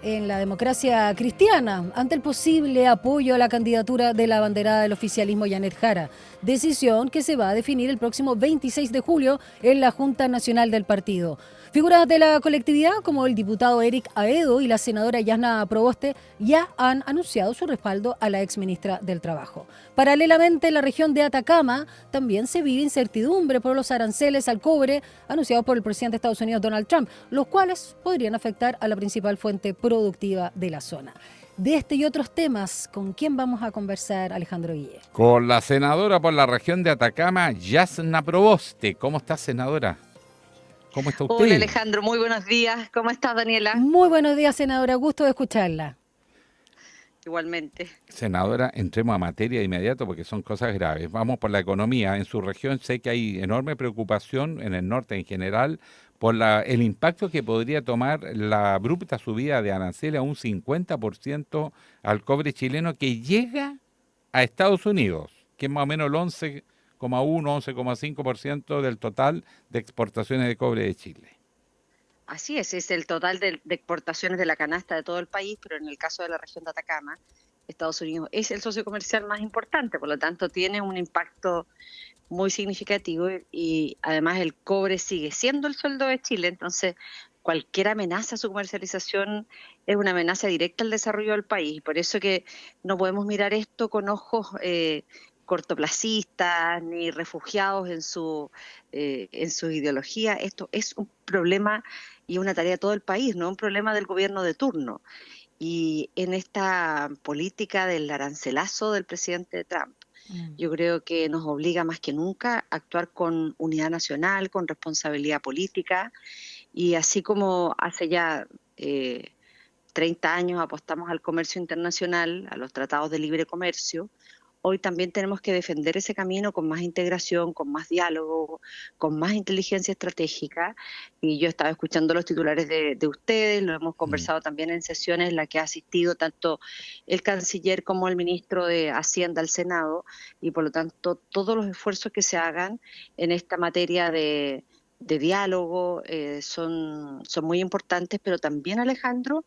en la democracia cristiana ante el posible apoyo a la candidatura de la abanderada del oficialismo Janet Jara, decisión que se va a definir el próximo 26 de julio en la Junta Nacional del partido. Figuras de la colectividad como el diputado Eric Aedo y la senadora Yasna Proboste ya han anunciado su respaldo a la exministra del Trabajo. Paralelamente, en la región de Atacama también se vive incertidumbre por los aranceles al cobre anunciados por el presidente de Estados Unidos Donald Trump, los cuales podrían afectar a la principal fuente productiva de la zona. De este y otros temas, ¿con quién vamos a conversar, Alejandro Guille? Con la senadora por la región de Atacama, Yasna Proboste. ¿Cómo está, senadora? ¿Cómo está usted? Hola, Alejandro, muy buenos días. ¿Cómo estás, Daniela? Muy buenos días, senadora. Gusto de escucharla. Igualmente. Senadora, entremos a materia de inmediato porque son cosas graves. Vamos por la economía. En su región sé que hay enorme preocupación, en el norte en general, por el impacto que podría tomar la abrupta subida de aranceles a un 50% al cobre chileno que llega a Estados Unidos, que es más o menos el 11,1, 11,5% del total de exportaciones de cobre de Chile. Así es el total de exportaciones de la canasta de todo el país, pero en el caso de la región de Atacama, Estados Unidos es el socio comercial más importante, por lo tanto tiene un impacto muy significativo y además el cobre sigue siendo el sueldo de Chile, entonces cualquier amenaza a su comercialización es una amenaza directa al desarrollo del país, por eso que no podemos mirar esto con ojos cortoplacistas ni refugiados en su ideología. Esto es un problema y una tarea de todo el país, no un problema del gobierno de turno. Y en esta política del arancelazo del presidente Trump, Yo creo que nos obliga más que nunca a actuar con unidad nacional, con responsabilidad política, y así como hace ya 30 años apostamos al comercio internacional, a los tratados de libre comercio, hoy también tenemos que defender ese camino con más integración, con más diálogo, con más inteligencia estratégica. Y yo estaba escuchando los titulares de ustedes, lo hemos conversado también en sesiones en las que ha asistido tanto el canciller como el ministro de Hacienda al Senado, y por lo tanto todos los esfuerzos que se hagan en esta materia de diálogo son muy importantes, pero también, Alejandro,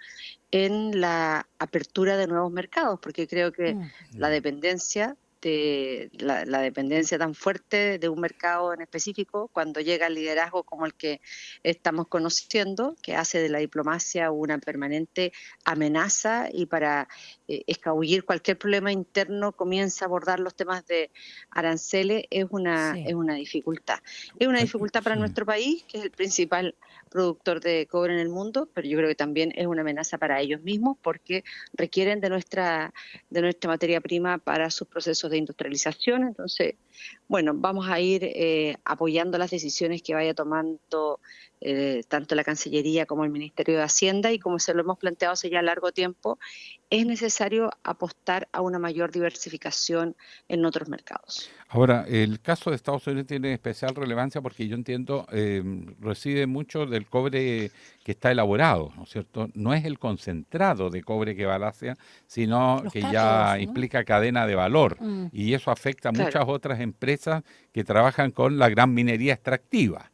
en la apertura de nuevos mercados, porque creo que la dependencia la dependencia tan fuerte de un mercado en específico, cuando llega el liderazgo como el que estamos conociendo, que hace de la diplomacia una permanente amenaza, y para escabullir cualquier problema interno comienza a abordar los temas de aranceles, es una dificultad. Es una dificultad para nuestro país, que es el principal productor de cobre en el mundo, pero yo creo que también es una amenaza para ellos mismos, porque requieren de nuestra materia prima para sus procesos de industrialización. Entonces, bueno, vamos a ir apoyando las decisiones que vaya tomando tanto la Cancillería como el Ministerio de Hacienda, y como se lo hemos planteado hace ya largo tiempo, es necesario apostar a una mayor diversificación en otros mercados. Ahora, el caso de Estados Unidos tiene especial relevancia porque yo entiendo, recibe mucho del cobre que está elaborado, ¿no es cierto? No es el concentrado de cobre que va al Asia, sino Los que cátodos, ya ¿no? implica cadena de valor, y eso afecta a muchas otras empresas que trabajan con la gran minería extractiva.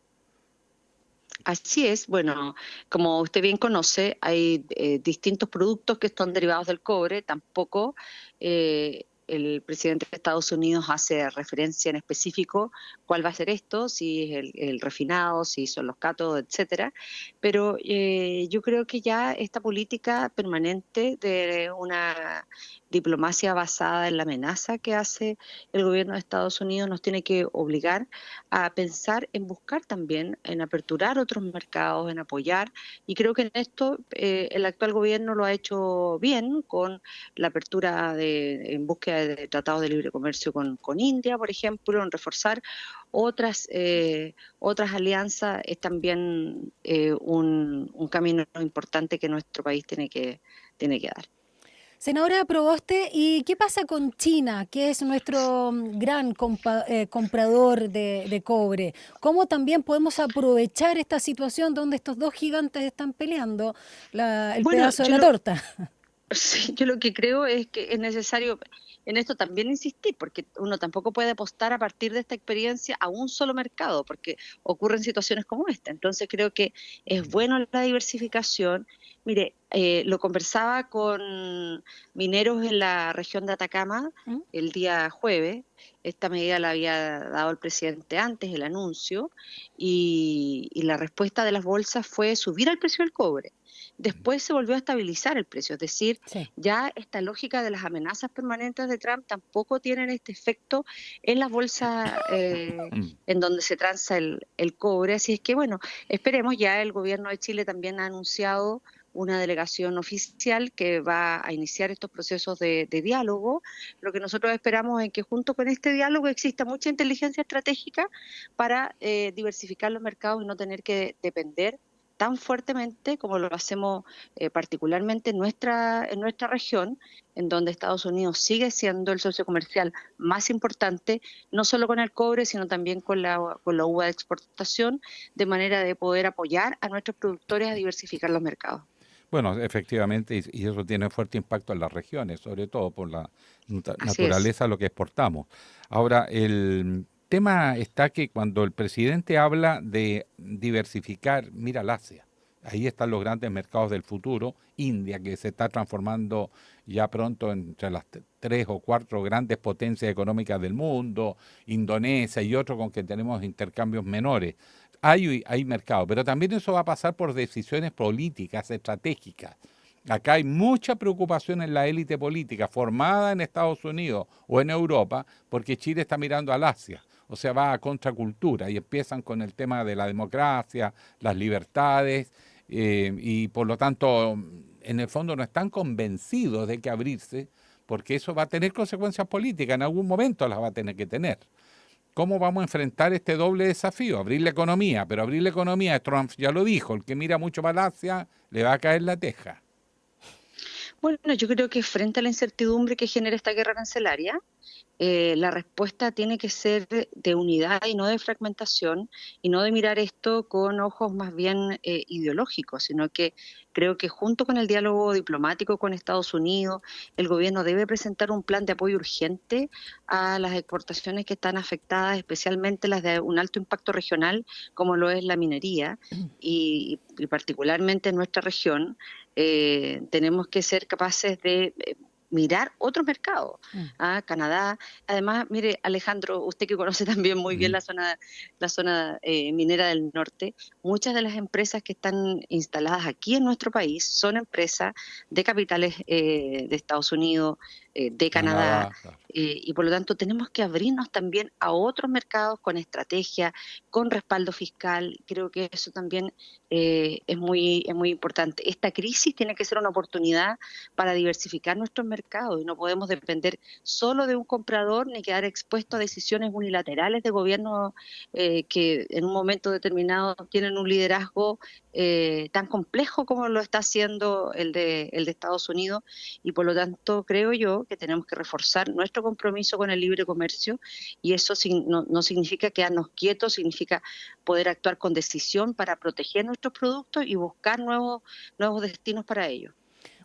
Así es, bueno, como usted bien conoce, hay distintos productos que están derivados del cobre. Tampoco el presidente de Estados Unidos hace referencia en específico cuál va a ser esto, si es el refinado, si son los cátodos, etcétera. Pero yo creo que ya esta política permanente de una diplomacia basada en la amenaza que hace el gobierno de Estados Unidos nos tiene que obligar a pensar en buscar también, en aperturar otros mercados, en apoyar, y creo que en esto el actual gobierno lo ha hecho bien, con la apertura en búsqueda de tratados de libre comercio con India, por ejemplo, en reforzar otras alianzas. Es también un camino importante que nuestro país tiene que dar. Senadora Proboste, ¿y qué pasa con China, que es nuestro gran comprador de cobre? ¿Cómo también podemos aprovechar esta situación donde estos dos gigantes están peleando el pedazo de la torta? Sí, yo lo que creo es que es necesario en esto también insistir, porque uno tampoco puede apostar a partir de esta experiencia a un solo mercado, porque ocurren situaciones como esta. Entonces creo que es bueno la diversificación. Mire, lo conversaba con mineros en la región de Atacama el día jueves. Esta medida la había dado el presidente antes, el anuncio, y la respuesta de las bolsas fue subir el precio del cobre. Después se volvió a estabilizar el precio, es decir, ya esta lógica de las amenazas permanentes de Trump tampoco tienen este efecto en las bolsas en donde se transa el cobre. Así es que, bueno, esperemos. Ya el gobierno de Chile también ha anunciado una delegación oficial que va a iniciar estos procesos de diálogo. Lo que nosotros esperamos es que junto con este diálogo exista mucha inteligencia estratégica para diversificar los mercados y no tener que depender tan fuertemente como lo hacemos particularmente en nuestra región, en donde Estados Unidos sigue siendo el socio comercial más importante, no solo con el cobre, sino también con la uva de exportación, de manera de poder apoyar a nuestros productores a diversificar los mercados. Bueno, efectivamente, y eso tiene fuerte impacto en las regiones, sobre todo por la naturaleza de lo que exportamos. Ahora, el tema está que cuando el presidente habla de diversificar, mira al Asia, ahí están los grandes mercados del futuro, India, que se está transformando ya pronto entre las 3 o 4 grandes potencias económicas del mundo, Indonesia y otros con que tenemos intercambios menores. Hay mercado, pero también eso va a pasar por decisiones políticas, estratégicas. Acá hay mucha preocupación en la élite política formada en Estados Unidos o en Europa, porque Chile está mirando al Asia, o sea, va a contracultura, y empiezan con el tema de la democracia, las libertades, y por lo tanto, en el fondo no están convencidos de que abrirse, porque eso va a tener consecuencias políticas, en algún momento las va a tener que tener. ¿Cómo vamos a enfrentar este doble desafío? Abrir la economía, pero abrir la economía, Trump ya lo dijo, el que mira mucho para Asia le va a caer la teja. Bueno, yo creo que frente a la incertidumbre que genera esta guerra arancelaria, la respuesta tiene que ser de unidad y no de fragmentación, y no de mirar esto con ojos más bien ideológicos, sino que creo que junto con el diálogo diplomático con Estados Unidos, el gobierno debe presentar un plan de apoyo urgente a las exportaciones que están afectadas, especialmente las de un alto impacto regional, como lo es la minería, y particularmente en nuestra región. Tenemos que ser capaces de mirar otros mercados, Canadá. Además, mire, Alejandro, usted que conoce también muy bien la zona minera del norte, muchas de las empresas que están instaladas aquí en nuestro país son empresas de capitales de Estados Unidos, de Canadá, Claro. y por lo tanto tenemos que abrirnos también a otros mercados con estrategia, con respaldo fiscal. Creo que eso también es muy importante. Esta crisis tiene que ser una oportunidad para diversificar nuestros mercados, y no podemos depender solo de un comprador ni quedar expuestos a decisiones unilaterales de gobiernos que en un momento determinado tienen un liderazgo tan complejo como lo está haciendo el de Estados Unidos, y por lo tanto creo yo que tenemos que reforzar nuestro compromiso con el libre comercio, y eso no significa quedarnos quietos, significa poder actuar con decisión para proteger nuestros productos y buscar nuevos destinos para ellos.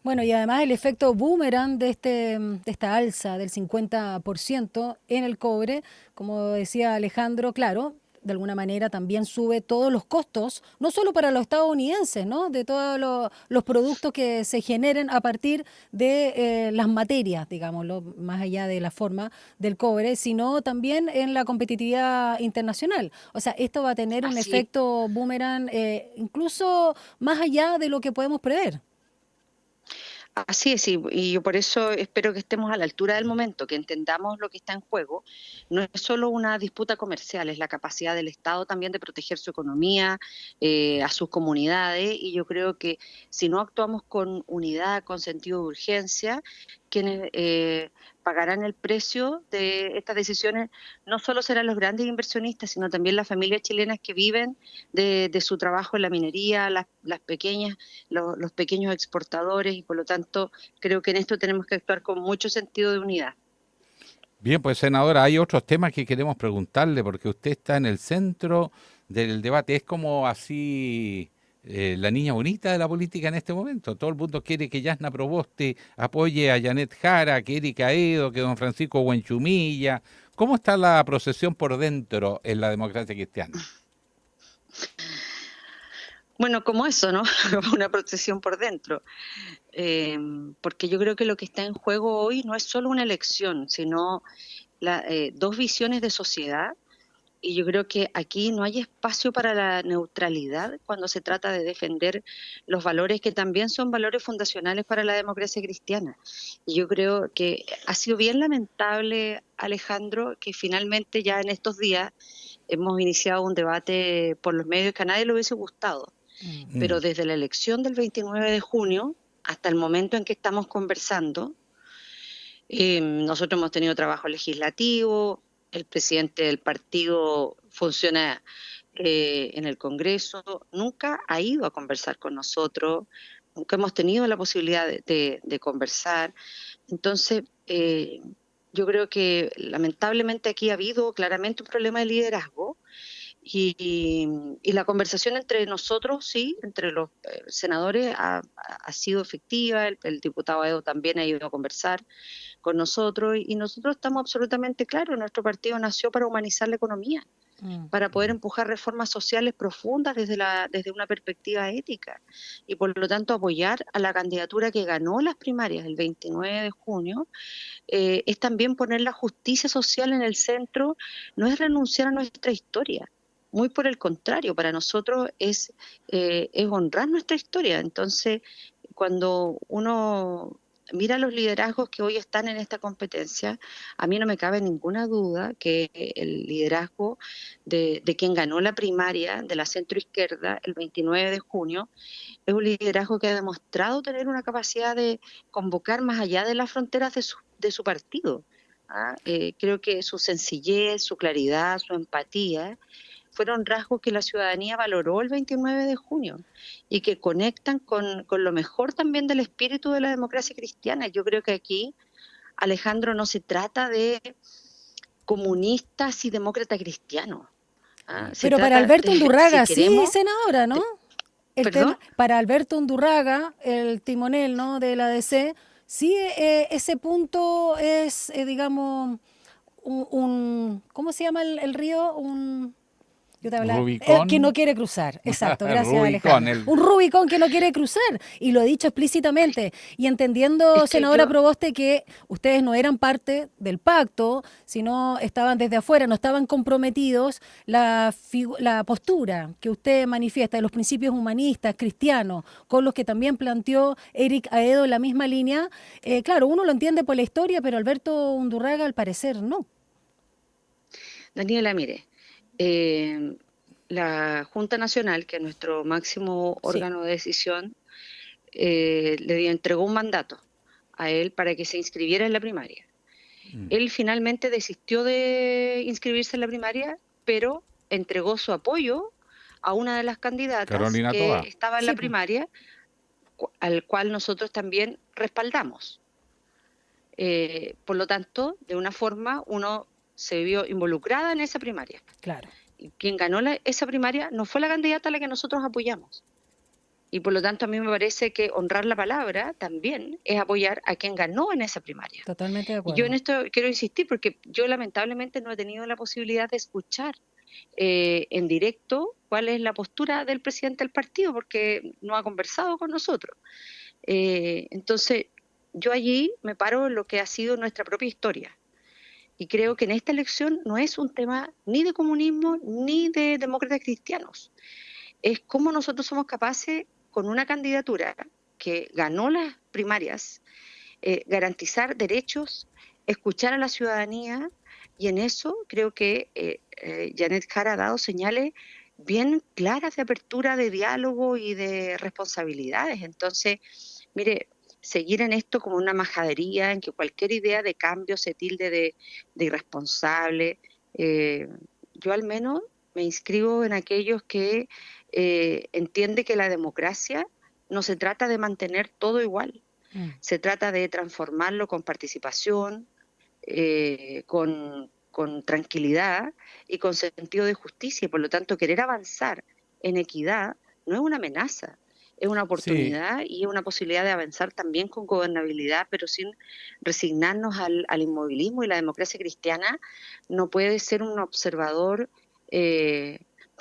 Bueno, y además el efecto boomerang de esta alza del 50% en el cobre, como decía Alejandro, claro, de alguna manera también sube todos los costos, no solo para los estadounidenses, ¿no? De todos los productos que se generen a partir de las materias, digámoslo, más allá de la forma del cobre, sino también en la competitividad internacional. O sea, esto va a tener un efecto boomerang incluso más allá de lo que podemos prever. Así es, y yo por eso espero que estemos a la altura del momento, que entendamos lo que está en juego. No es solo una disputa comercial, es la capacidad del Estado también de proteger su economía, a sus comunidades, y yo creo que si no actuamos con unidad, con sentido de urgencia, quienes pagarán el precio de estas decisiones no solo serán los grandes inversionistas, sino también las familias chilenas que viven de su trabajo en la minería, las pequeñas, los pequeños exportadores, y por lo tanto creo que en esto tenemos que actuar con mucho sentido de unidad. Bien, pues senadora, hay otros temas que queremos preguntarle, porque usted está en el centro del debate. Es como así la niña bonita de la política en este momento. Todo el mundo quiere que Yasna Proboste apoye a Janet Jara, que Erika Edo, que don Francisco Buenchumilla. ¿Cómo está la procesión por dentro en la democracia cristiana? Bueno, como eso, ¿no? Como una procesión por dentro. Porque yo creo que lo que está en juego hoy no es solo una elección, sino dos visiones de sociedad, y yo creo que aquí no hay espacio para la neutralidad cuando se trata de defender los valores que también son valores fundacionales para la democracia cristiana. Y yo creo que ha sido bien lamentable, Alejandro, que finalmente ya en estos días hemos iniciado un debate por los medios que a nadie le hubiese gustado. Pero desde la elección del 29 de junio hasta el momento en que estamos conversando, nosotros hemos tenido trabajo legislativo, el presidente del partido funciona en el Congreso, nunca ha ido a conversar con nosotros, nunca hemos tenido la posibilidad de conversar. Entonces, yo creo que lamentablemente aquí ha habido claramente un problema de liderazgo, y la conversación entre nosotros, sí, entre los senadores ha sido efectiva. El diputado Edo también ha ido a conversar con nosotros, y nosotros estamos absolutamente claros: nuestro partido nació para humanizar la economía, para poder empujar reformas sociales profundas desde una perspectiva ética, y por lo tanto apoyar a la candidatura que ganó las primarias el 29 de junio. Es también poner la justicia social en el centro, no es renunciar a nuestra historia. Muy por el contrario, para nosotros es honrar nuestra historia. Entonces, cuando uno mira los liderazgos que hoy están en esta competencia, a mí no me cabe ninguna duda que el liderazgo de quien ganó la primaria de la centroizquierda el 29 de junio es un liderazgo que ha demostrado tener una capacidad de convocar más allá de las fronteras de su partido. Creo que su sencillez, su claridad, su empatía fueron rasgos que la ciudadanía valoró el 29 de junio y que conectan con lo mejor también del espíritu de la democracia cristiana. Yo creo que aquí, Alejandro, no se trata de comunistas y demócratas cristianos. Pero para Alberto Undurraga, si queremos, sí, senadora, ¿no? ¿Perdón? Para Alberto Undurraga, el timonel, ¿no?, de la DC, sí, ese punto es, digamos, ¿cómo se llama el río? Yo te hablaba, Rubicón. que no quiere cruzar, exacto, gracias Rubicón, Alejandro. Un Rubicón que no quiere cruzar, y lo he dicho explícitamente, y entendiendo, Es que senadora yo- Proboste, que ustedes no eran parte del pacto, sino estaban desde afuera, no estaban comprometidos, la postura que usted manifiesta de los principios humanistas, cristianos, con los que también planteó Eric Aedo en la misma línea, claro, uno lo entiende por la historia, pero Alberto Undurraga al parecer no. Daniela, mire, la Junta Nacional, que es nuestro máximo órgano de decisión, le entregó un mandato a él para que se inscribiera en la primaria. Él finalmente desistió de inscribirse en la primaria, pero entregó su apoyo a una de las candidatas Carolina que Toa. estaba en la primaria, al cual nosotros también respaldamos. Por lo tanto, de una forma, uno se vio involucrada en esa primaria. Claro. Y quien ganó esa primaria no fue la candidata a la que nosotros apoyamos. Y por lo tanto, a mí me parece que honrar la palabra también es apoyar a quien ganó en esa primaria. Totalmente de Y acuerdo. yo en esto quiero insistir porque yo lamentablemente no he tenido la posibilidad de escuchar en directo cuál es la postura del presidente del partido porque no ha conversado con nosotros. Entonces, yo allí me paro en lo que ha sido nuestra propia historia. Y creo que en esta elección no es un tema ni de comunismo ni de demócratas cristianos. Es cómo nosotros somos capaces, con una candidatura que ganó las primarias, garantizar derechos, escuchar a la ciudadanía, y en eso creo que Janet Jara ha dado señales bien claras de apertura, de diálogo y de responsabilidades. Entonces, mire, seguir en esto como una majadería, en que cualquier idea de cambio se tilde de irresponsable, yo al menos me inscribo en aquellos que entiende que la democracia no se trata de mantener todo igual, se trata de transformarlo con participación, con tranquilidad y con sentido de justicia. Y por lo tanto, querer avanzar en equidad no es una amenaza, es una oportunidad y es una posibilidad de avanzar también con gobernabilidad, pero sin resignarnos al inmovilismo. Y la democracia cristiana no puede ser un observador,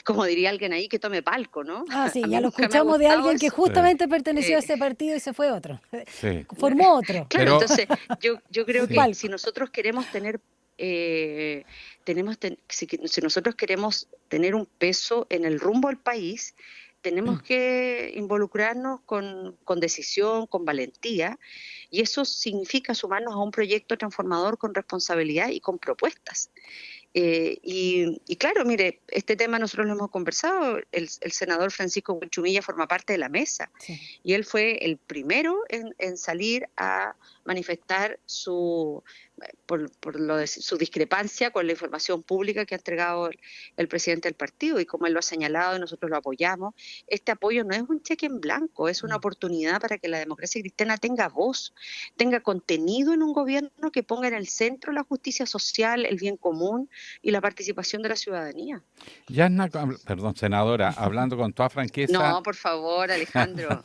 como diría alguien ahí, que tome palco, ¿no? Ah, sí, A mí ya lo nunca me ha escuchamos de gustado alguien que eso. justamente perteneció a ese partido y se fue otro. Sí. Formó otro. Claro, entonces yo creo que Palco. si nosotros queremos tener si nosotros queremos tener un peso en el rumbo del país, tenemos que involucrarnos con decisión, con valentía, y eso significa sumarnos a un proyecto transformador con responsabilidad y con propuestas. Y claro, mire, este tema nosotros lo hemos conversado, el senador Francisco Huanchumilla forma parte de la mesa, y él fue el primero en salir a manifestar su discrepancia con la información pública que ha entregado el presidente del partido, y como él lo ha señalado y nosotros lo apoyamos, este apoyo no es un cheque en blanco, es una oportunidad para que la democracia cristiana tenga voz, tenga contenido en un gobierno que ponga en el centro la justicia social, el bien común y la participación de la ciudadanía. Yasna, perdón, senadora, hablando con toda franqueza. No, por favor, Alejandro.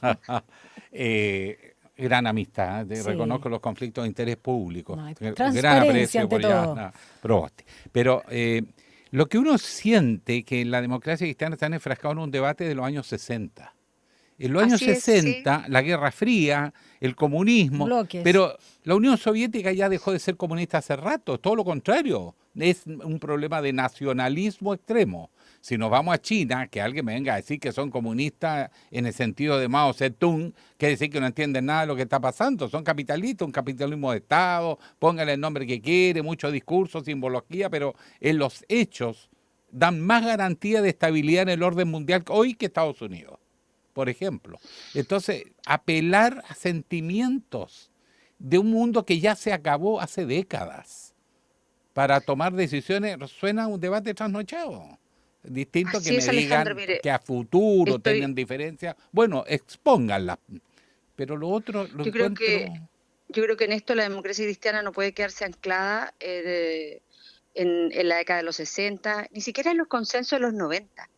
Gran amistad, Sí. reconozco los conflictos de interés público. No, hay Gran transparencia aprecio ante por todo. Yasna Proboste. Pero lo que uno siente que la democracia cristiana está enfrascado en un debate de los años 60. En los años Así es, 60, la Guerra Fría, el comunismo, Bloques. pero la Unión Soviética ya dejó de ser comunista hace rato, todo lo contrario, es un problema de nacionalismo extremo. Si nos vamos a China, que alguien me venga a decir que son comunistas en el sentido de Mao Zedong, quiere decir que no entienden nada de lo que está pasando, son capitalistas, un capitalismo de Estado, póngale el nombre que quiere, mucho discurso, simbología, pero en los hechos dan más garantía de estabilidad en el orden mundial hoy que Estados Unidos, por ejemplo. Entonces, apelar a sentimientos de un mundo que ya se acabó hace décadas. Para tomar decisiones suena un debate trasnochado. Distinto Así que es, me digan Alejandro, mire, que a futuro estoy- tienen diferencias. Bueno, expónganlas. Pero lo otro lo yo creo encuentro... yo creo que en esto la democracia cristiana no puede quedarse anclada en la década de los 60, ni siquiera en los consensos de los 90.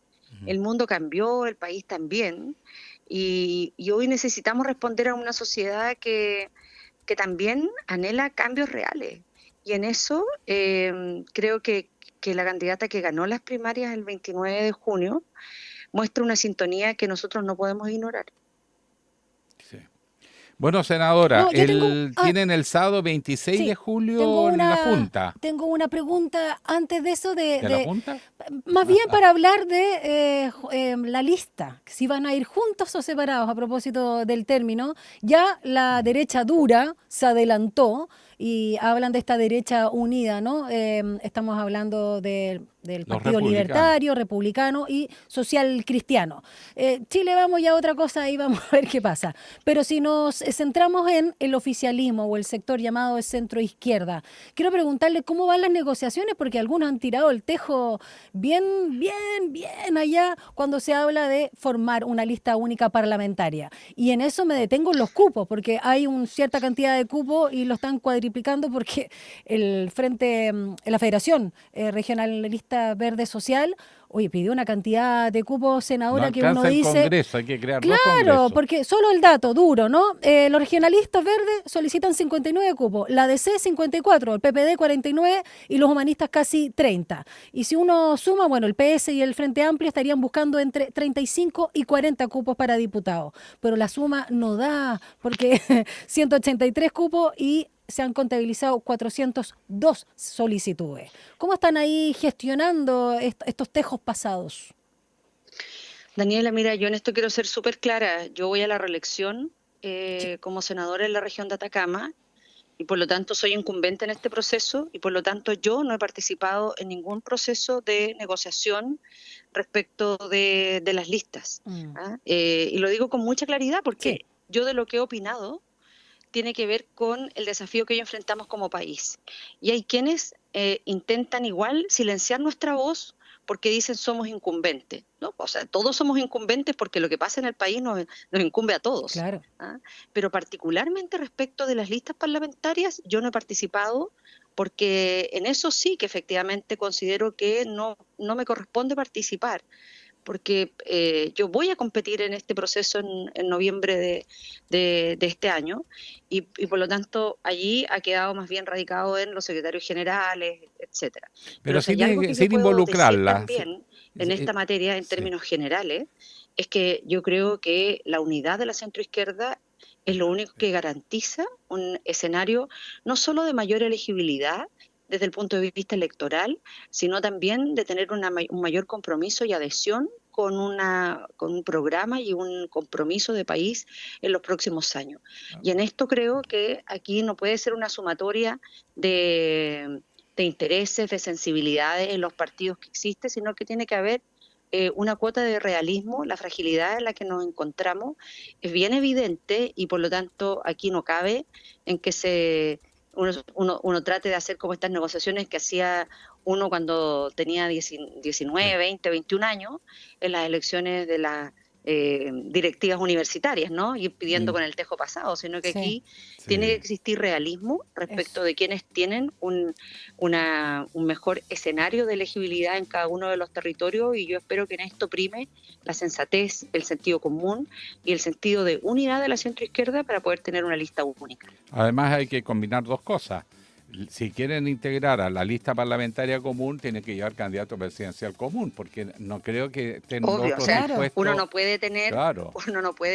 El mundo cambió, el país también, y hoy necesitamos responder a una sociedad que también anhela cambios reales. Y en eso creo que la candidata que ganó las primarias el 29 de junio muestra una sintonía que nosotros no podemos ignorar. Bueno, senadora, No, yo tienen el sábado 26 de julio en la Junta. Tengo una pregunta antes de eso ¿De la Junta? Más bien para hablar de la lista, si van a ir juntos o separados a propósito del término. Ya la derecha dura se adelantó y hablan de esta derecha unida, ¿no? Estamos hablando del Partido Libertario, Republicano y Social Cristiano. Chile, vamos ya a otra cosa y vamos a ver qué pasa. Pero si nos centramos en el oficialismo o el sector llamado de centro izquierda, quiero preguntarle cómo van las negociaciones, porque algunos han tirado el tejo bien allá cuando se habla de formar una lista única parlamentaria. Y en eso me detengo en los cupos, porque hay una cierta cantidad de cupos y lo están cuadriplicando porque la Federación Regionalista Verde Social, oye, pidió una cantidad de cupos, senadora, No que uno alcanza el dice... Congreso, hay que crear dos Claro, congresos. porque solo el dato duro, ¿no? Los regionalistas verdes solicitan 59 cupos, la DC 54, el PPD 49 y los humanistas casi 30. Y si uno suma, bueno, el PS y el Frente Amplio estarían buscando entre 35 y 40 cupos para diputados. Pero la suma no da, porque 183 cupos y se han contabilizado 402 solicitudes. ¿Cómo están ahí gestionando estos tejos pasados? Daniela, mira, yo en esto quiero ser súper clara. Yo voy a la reelección como senadora en la región de Atacama y por lo tanto soy incumbente en este proceso y por lo tanto yo no he participado en ningún proceso de negociación respecto de las listas. Y lo digo con mucha claridad porque yo de lo que he opinado tiene que ver con el desafío que hoy enfrentamos como país. Y hay quienes intentan igual silenciar nuestra voz porque dicen somos incumbentes, ¿no? O sea, todos somos incumbentes porque lo que pasa en el país nos incumbe a todos. Claro. Pero particularmente respecto de las listas parlamentarias, yo no he participado porque en eso sí que efectivamente considero que no me corresponde participar. Porque yo voy a competir en este proceso en noviembre de este año y por lo tanto allí ha quedado más bien radicado en los secretarios generales, etcétera. Pero si hay sin, algo que yo sin puedo involucrarla. decir también en esta materia en términos generales es que yo creo que la unidad de la centroizquierda es lo único que garantiza un escenario no solo de mayor elegibilidad desde el punto de vista electoral, sino también de tener un mayor compromiso y adhesión con un programa y un compromiso de país en los próximos años. Y en esto creo que aquí no puede ser una sumatoria de intereses, de sensibilidades en los partidos que existe, sino que tiene que haber una cuota de realismo. La fragilidad en la que nos encontramos es bien evidente y por lo tanto aquí no cabe en que uno trate de hacer como estas negociaciones que hacía uno cuando tenía 19, 20, 21 años en las elecciones de las directivas universitarias, ¿no? Y pidiendo con el tejo pasado, sino que aquí tiene que existir realismo respecto de quienes tienen un mejor escenario de elegibilidad en cada uno de los territorios y yo espero que en esto prime la sensatez, el sentido común y el sentido de unidad de la centroizquierda para poder tener una lista única. Además hay que combinar dos cosas. Si quieren integrar a la lista parlamentaria común, tienen que llevar candidato presidencial común, porque no creo que estén Obvio, o sea, dispuestos. uno no puede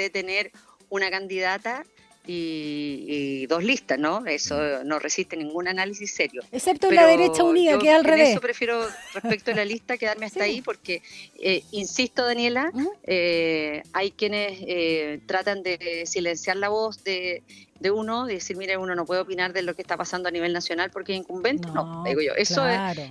tener una candidata y dos listas, ¿no? Eso no resiste ningún análisis serio. Excepto en la derecha unida, que es al revés. En eso prefiero, respecto a la lista, quedarme hasta ahí, porque, insisto, Daniela, hay quienes tratan de silenciar la voz de de uno, de decir, mire, uno no puede opinar de lo que está pasando a nivel nacional porque es incumbente. No, digo yo, eso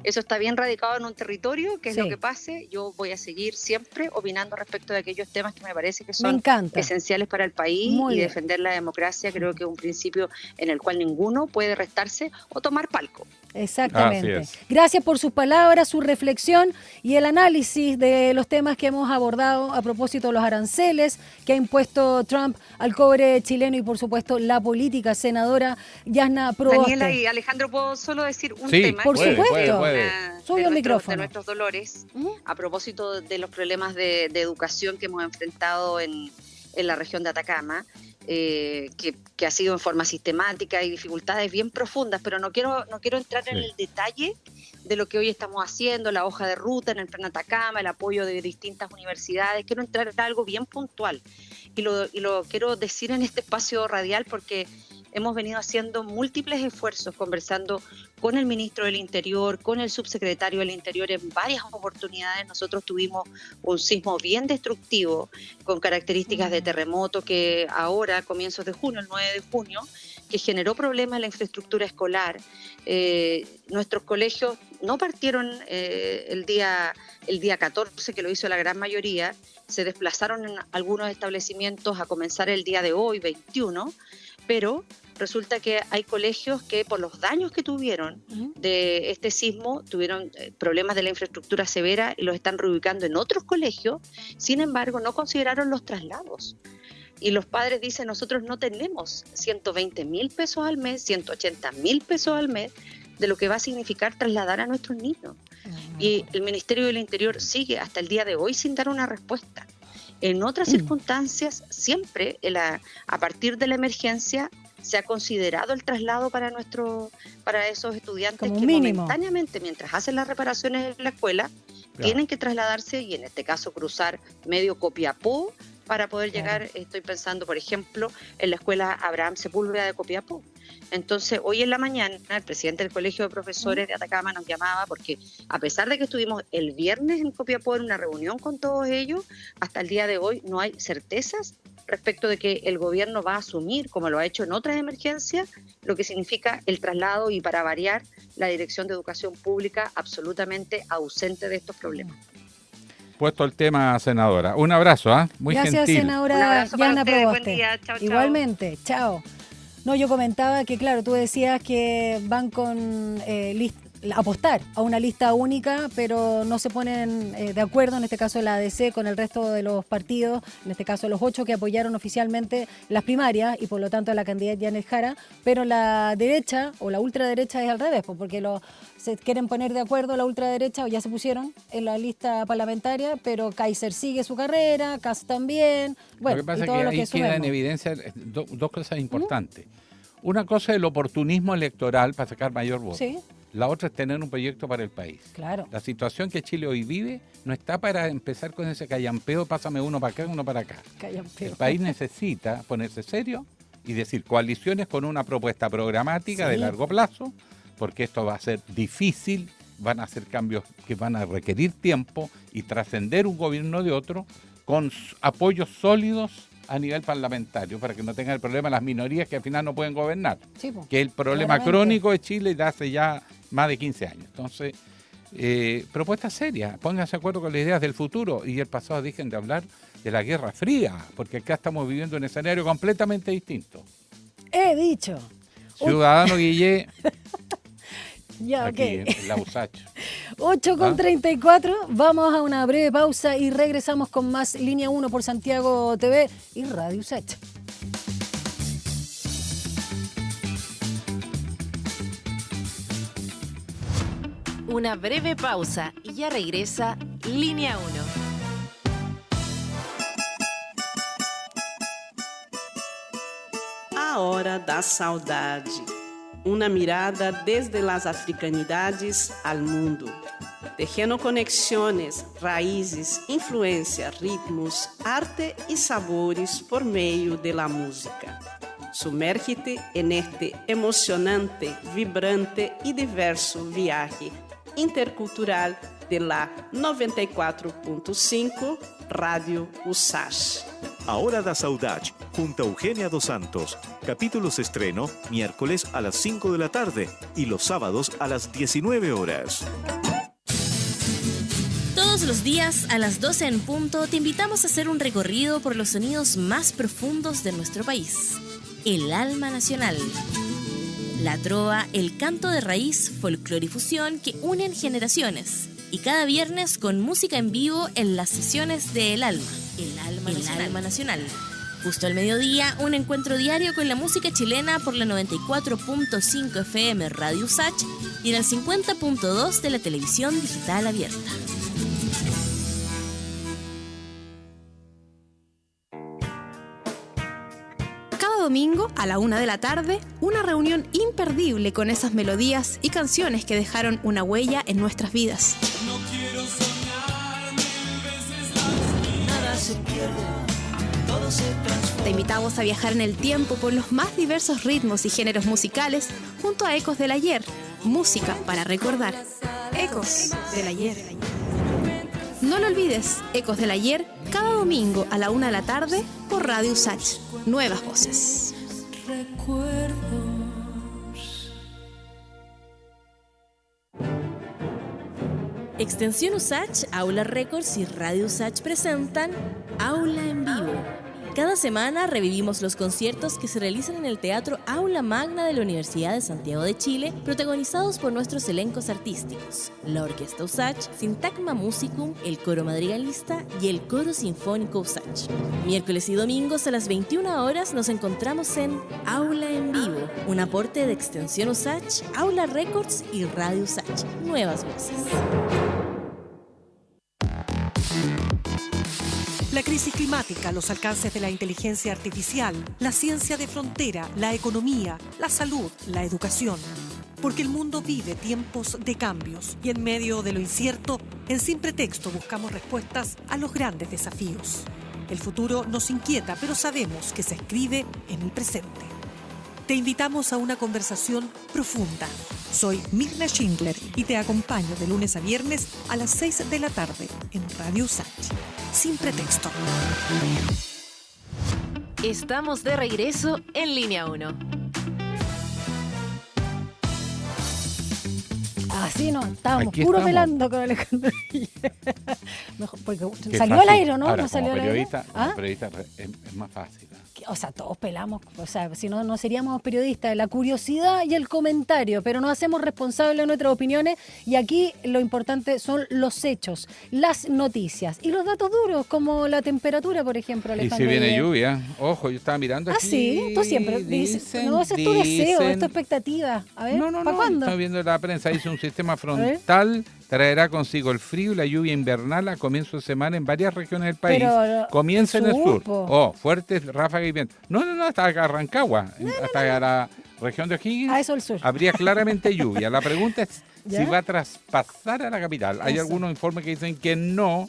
está bien radicado en un territorio, que es lo que pase. Yo voy a seguir siempre opinando respecto de aquellos temas que me parece que son esenciales para el país. Muy y bien. defender la democracia creo que es un principio en el cual ninguno puede restarse o tomar palco. Exactamente. Así es. Gracias por sus palabras, su reflexión y el análisis de los temas que hemos abordado a propósito de los aranceles que ha impuesto Trump al cobre chileno y, por supuesto, la política. Senadora Yasna Proboste. Daniela y Alejandro, ¿puedo solo decir un Sí, tema? Por puede, supuesto. puede. Suyo el micrófono. De nuestros dolores, a propósito de los problemas de educación que hemos enfrentado en la región de Atacama. Que ha sido en forma sistemática y dificultades bien profundas, pero no quiero entrar en el detalle de lo que hoy estamos haciendo, la hoja de ruta en el Plan Atacama, el apoyo de distintas universidades. Quiero entrar en algo bien puntual y lo quiero decir en este espacio radial porque hemos venido haciendo múltiples esfuerzos, conversando con el ministro del Interior, con el subsecretario del Interior en varias oportunidades. Nosotros tuvimos un sismo bien destructivo con características de terremoto que ahora, a comienzos de junio, el 9 de junio, que generó problemas en la infraestructura escolar. Nuestros colegios no partieron el día 14, que lo hizo la gran mayoría, se desplazaron en algunos establecimientos a comenzar el día de hoy, 21, pero resulta que hay colegios que por los daños que tuvieron de este sismo tuvieron problemas de la infraestructura severa y los están reubicando en otros colegios. Sin embargo, no consideraron los traslados. Y los padres dicen, nosotros no tenemos 120.000 pesos al mes, 180.000 pesos al mes de lo que va a significar trasladar a nuestros niños. Y el Ministerio del Interior sigue hasta el día de hoy sin dar una respuesta. En otras circunstancias, siempre a partir de la emergencia se ha considerado el traslado para esos estudiantes como que mínimo, momentáneamente, mientras hacen las reparaciones en la escuela, tienen que trasladarse y en este caso cruzar medio Copiapó para poder llegar. Estoy pensando, por ejemplo, en la escuela Abraham Sepúlveda de Copiapó. Entonces, hoy en la mañana, el presidente del Colegio de Profesores de Atacama nos llamaba porque, a pesar de que estuvimos el viernes en Copiapó en una reunión con todos ellos, hasta el día de hoy no hay certezas respecto de que el gobierno va a asumir, como lo ha hecho en otras emergencias, lo que significa el traslado y, para variar, la Dirección de Educación Pública absolutamente ausente de estos problemas. Puesto el tema, senadora. Un abrazo, muy Gracias, gentil. senadora Un abrazo para Yasna ustedes, Proboste. buen día, chao, chao. Igualmente, chao. No, yo comentaba que, claro, tú decías que van con apostar a una lista única, pero no se ponen de acuerdo, en este caso la ADC, con el resto de los partidos, en este caso los 8 que apoyaron oficialmente las primarias y por lo tanto a la candidata Janet Jara, pero la derecha o la ultraderecha es al revés, porque se quieren poner de acuerdo la ultraderecha, o ya se pusieron en la lista parlamentaria, pero Kaiser sigue su carrera, Kast también, bueno, lo que pasa y todo es que lo ahí que queda en sumemos. evidencia dos cosas importantes. Una cosa es el oportunismo electoral para sacar mayor voto. Sí. La otra es tener un proyecto para el país. Claro. La situación que Chile hoy vive no está para empezar con ese callampeo, pásame uno para acá, uno para acá. Callampeo. El país necesita ponerse serio y decir coaliciones con una propuesta programática de largo plazo, porque esto va a ser difícil, van a ser cambios que van a requerir tiempo y trascender un gobierno de otro con apoyos sólidos a nivel parlamentario, para que no tengan el problema las minorías que al final no pueden gobernar, Sí, po, que es el problema claramente. crónico de Chile de hace ya más de 15 años. Entonces, propuestas serias, pónganse de acuerdo con las ideas del futuro y el pasado, dejen de hablar de la Guerra Fría, porque acá estamos viviendo un escenario completamente distinto. He dicho. Ciudadano Guillé, Ya, aquí ok. en la USACH. 8:34, vamos a una breve pausa y regresamos con más Línea 1 por Santiago TV y Radio USACH. Una breve pausa y ya regresa Línea 1. A Hora da Saudade. Uma mirada desde as africanidades ao mundo. Tejendo conexões, raízes, influência, ritmos, arte e sabores por meio de la música. Sumérgete en este emocionante, vibrante e diverso viaje intercultural de la 94.5 Radio USACH. A Hora da Saudade, junto a Eugenia Dos Santos. Capítulos estreno, miércoles a las 5 de la tarde y los sábados a las 19 horas. Todos los días a las 12 en punto te invitamos a hacer un recorrido por los sonidos más profundos de nuestro país. El alma nacional. La trova, el canto de raíz, folclore y fusión que unen generaciones. Y cada viernes con música en vivo en las sesiones de El Alma. El Alma Nacional. Justo al mediodía, un encuentro diario con la música chilena por la 94.5 FM Radio Usach y en el 50.2 de la televisión digital abierta. Cada domingo a la 1 de la tarde, una reunión imperdible con esas melodías y canciones que dejaron una huella en nuestras vidas. No quiero soñar 1000 veces nada se pierde, todo se transforma. Te invitamos a viajar en el tiempo por los más diversos ritmos y géneros musicales junto a Ecos del Ayer, música para recordar. Ecos del Ayer. No lo olvides, Ecos del Ayer, cada domingo a la 1 de la tarde por Radio Usach. Nuevas voces. Recuerdos. Extensión Usach, Aula Records y Radio Usach presentan Aula en Vivo. Cada semana revivimos los conciertos que se realizan en el Teatro Aula Magna de la Universidad de Santiago de Chile, protagonizados por nuestros elencos artísticos, la Orquesta Usach, Sintagma Musicum, el Coro Madrigalista y el Coro Sinfónico Usach. Miércoles y domingos a las 21 horas nos encontramos en Aula en Vivo, un aporte de Extensión Usach, Aula Records y Radio Usach. Nuevas voces. La crisis climática, los alcances de la inteligencia artificial, la ciencia de frontera, la economía, la salud, la educación. Porque el mundo vive tiempos de cambios y en medio de lo incierto, en Sin Pretexto buscamos respuestas a los grandes desafíos. El futuro nos inquieta, pero sabemos que se escribe en el presente. Te invitamos a una conversación profunda. Soy Mirna Schindler y te acompaño de lunes a viernes a las 6 de la tarde en Radio Usach. Sin Pretexto. Estamos de regreso en Línea 1. Así no, estábamos Aquí puro estamos. pelando con Alejandro Guille. Mejor, porque Qué salió fácil. al aire, ¿no? Ahora, ¿No salió como al aire? periodista, ¿Ah? como periodista es más fácil. O sea, todos pelamos, o sea, si no, no seríamos periodistas. La curiosidad y el comentario, pero nos hacemos responsables de nuestras opiniones y aquí lo importante son los hechos, las noticias y los datos duros, como la temperatura, por ejemplo, Y Alejandro. si viene Guille. lluvia, ojo, yo estaba mirando Ah, aquí. sí, tú siempre dices, dicen, no, ese es tu deseo, es tu dicen. expectativa. A ver, No, ¿para cuándo? Estoy viendo la prensa, dice un sistema frontal traerá consigo el frío y la lluvia invernal a comienzo de semana en varias regiones del país. Pero, Comienza en el sur. supo. Oh, fuertes ráfagas y vientos. No, hasta acá Rancagua, hasta la región de O'Higgins. A eso el sur. Habría claramente lluvia. La pregunta es ¿Ya? si va a traspasar a la capital. Hay Eso. algunos informes que dicen que no.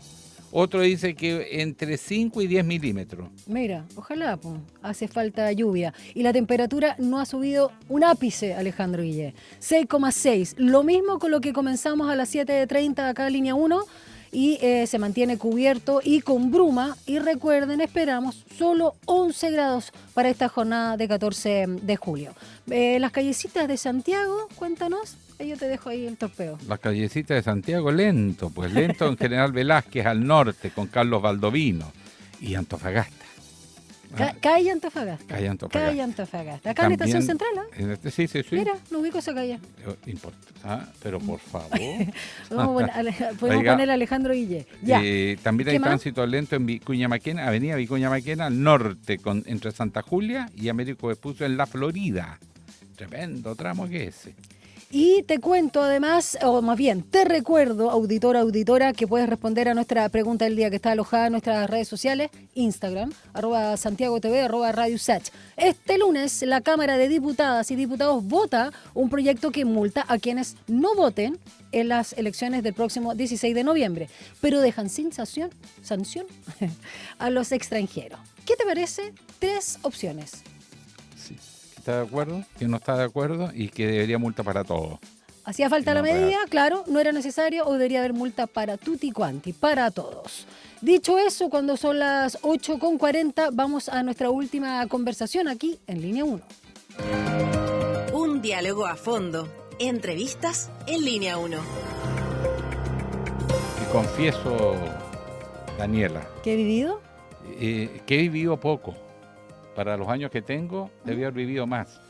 Otro dice que entre 5 y 10 milímetros. Mira, ojalá, pues, hace falta lluvia. Y la temperatura no ha subido un ápice, Alejandro Guille. 6,6. Lo mismo con lo que comenzamos a las 7:30 acá en Línea 1 y se mantiene cubierto y con bruma. Y recuerden, esperamos solo 11 grados para esta jornada de 14 de julio. Las callecitas de Santiago, cuéntanos. Yo te dejo ahí el torpeo. Las callecitas de Santiago, lento, pues lento en General Velázquez al norte con Carlos Baldovino y Antofagasta. Calle Antofagasta. Calle Antofagasta. Calle Antofagasta. Acá en la estación central, ¿ah? Sí. Mira, no ubico esa calle. Pero por favor. Podemos Oiga, poner a Alejandro Guille. Ya. También ¿Qué hay más? tránsito lento en Vicuña Maquena, Avenida Vicuña Maquena, al norte, entre Santa Julia y Américo Vespucio en la Florida. Tremendo tramo que ese. Y te cuento además, o más bien, te recuerdo, auditora, que puedes responder a nuestra pregunta del día que está alojada en nuestras redes sociales, Instagram, @SantiagoTV, @Radio Usach. Este lunes, la Cámara de Diputadas y Diputados vota un proyecto que multa a quienes no voten en las elecciones del próximo 16 de noviembre, pero dejan sin sanción a los extranjeros. ¿Qué te parece? 3 opciones. ¿Está de acuerdo? ¿Quién no está de acuerdo? Y que debería multa para todos. Hacía falta la No, medida, claro, no era necesario o debería haber multa para tutti quanti, para todos. Dicho eso, cuando son las 8:40, vamos a nuestra última conversación aquí en Línea 1. Un diálogo a fondo. Entrevistas en Línea 1. Y confieso, Daniela, ¿Qué he vivido? que he vivido poco. Para los años que tengo, debí haber vivido más.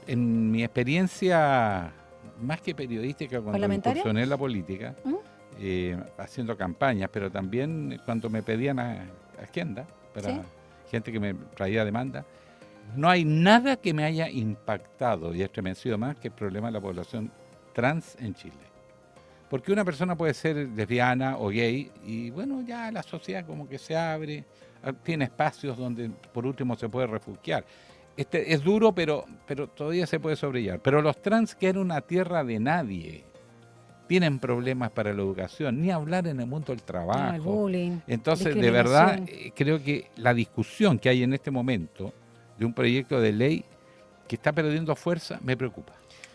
En mi experiencia, más que periodística, cuando ¿Parlamentaria? incursioné en la política, haciendo campañas, pero también cuando me pedían agenda para ¿Sí? gente que me traía demanda, no hay nada que me haya impactado y estremecido más que el problema de la población trans en Chile. Porque una persona puede ser lesbiana o gay y bueno, ya la sociedad como que se abre, tiene espacios donde por último se puede refugiar. Es duro, pero todavía se puede sobrellevar. Pero los trans, que era una tierra de nadie, tienen problemas para la educación, ni hablar en el mundo del trabajo. El bullying, Entonces, de verdad, discriminación. creo que la discusión que hay en este momento de un proyecto de ley que está perdiendo fuerza me preocupa.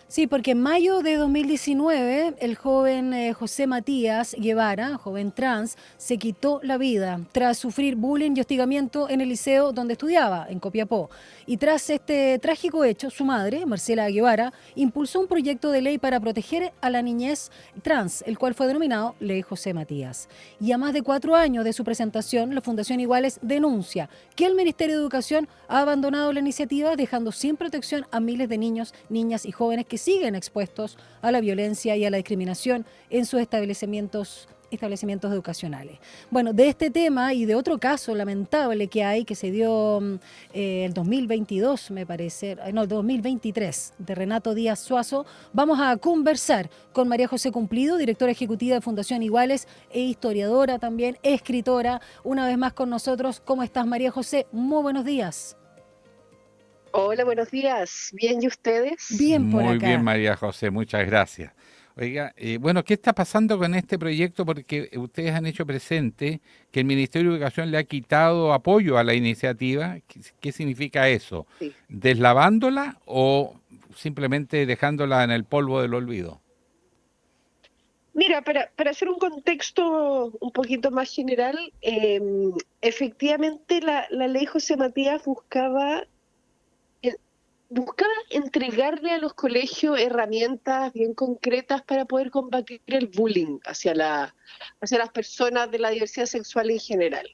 Sí, porque en mayo de 2019 el joven José Matías Guevara, joven trans, se quitó la vida tras sufrir bullying y hostigamiento en el liceo donde estudiaba, en Copiapó. Y tras este trágico hecho, su madre, Marcela Guevara, impulsó un proyecto de ley para proteger a la niñez trans, el cual fue denominado Ley José Matías. Y a más de 4 años de su presentación, la Fundación Iguales denuncia que el Ministerio de Educación ha abandonado la iniciativa, dejando sin protección a miles de niños, niñas y jóvenes que siguen expuestos a la violencia y a la discriminación en sus establecimientos educacionales. Bueno, de este tema y de otro caso lamentable que hay, que se dio el 2022, me parece, no, el 2023, de Renato Díaz Suazo, vamos a conversar con María José Cumplido, directora ejecutiva de Fundación Iguales e historiadora también, escritora, una vez más con nosotros. ¿Cómo estás, María José? Muy buenos días. Hola, buenos días. ¿Bien y ustedes? Bien por acá. Muy bien, María José, muchas gracias. Oiga, bueno, ¿qué está pasando con este proyecto? Porque ustedes han hecho presente que el Ministerio de Educación le ha quitado apoyo a la iniciativa. ¿Qué significa eso? Sí. ¿Deslavándola o simplemente dejándola en el polvo del olvido? Mira, para hacer un contexto un poquito más general, efectivamente la ley José Matías buscaba entregarle a los colegios herramientas bien concretas para poder combatir el bullying hacia las personas de la diversidad sexual en general.